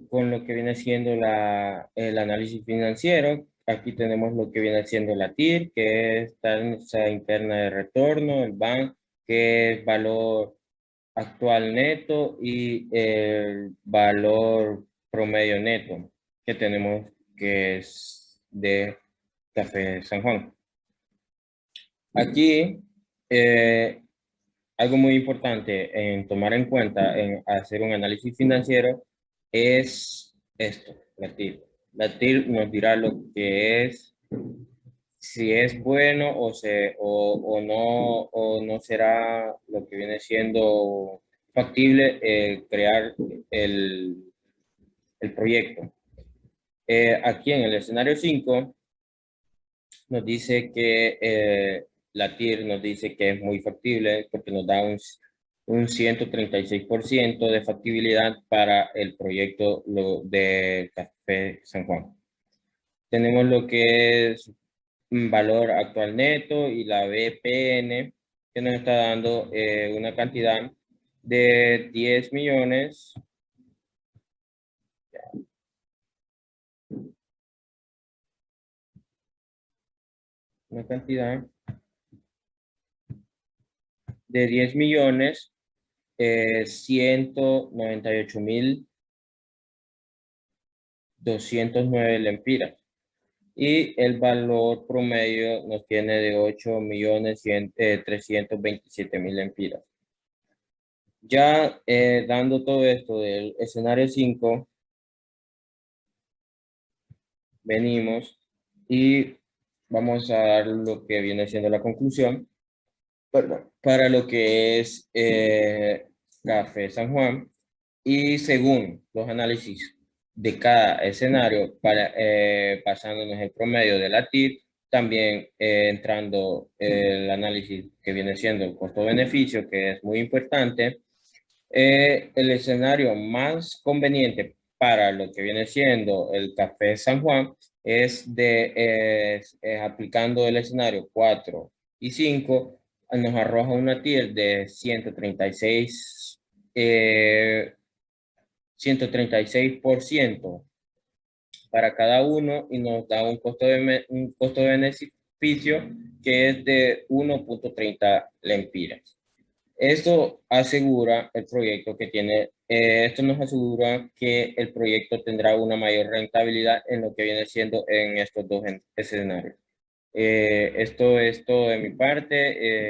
con lo que viene siendo el análisis financiero. Aquí tenemos lo que viene siendo la TIR, que es tasa interna de retorno, el BAN, que es valor actual neto, y el valor promedio neto que tenemos, que es de Café San Juan. Aquí, algo muy importante en tomar en cuenta en hacer un análisis financiero es esto, la TIR. La TIR nos dirá lo que es, si es bueno o no será lo que viene siendo factible crear el proyecto. Aquí en el escenario 5 nos dice que la TIR nos dice que es muy factible porque nos da un 136% de factibilidad para el proyecto de Café San Juan. Tenemos lo que es un valor actual neto y la BPN, que nos está dando una cantidad de 10 millones. Una cantidad de 10 millones 198.209 lempiras. Y el valor promedio nos tiene de 8.327.000 lempiras. Ya dando todo esto del escenario 5, venimos y vamos a dar lo que viene siendo la conclusión para lo que es Café San Juan. Y según los análisis de cada escenario, basándonos en el promedio de la TIR, también entrando el análisis que viene siendo el costo-beneficio, que es muy importante, el escenario más conveniente para lo que viene siendo el Café San Juan es aplicando el escenario 4 y 5, nos arroja una TIR de 136% para cada uno y nos da un costo-beneficio que es de 1.30 lempiras. Esto asegura el proyecto que tiene, esto nos asegura que el proyecto tendrá una mayor rentabilidad en lo que viene siendo en estos dos escenarios. Esto es todo de mi parte.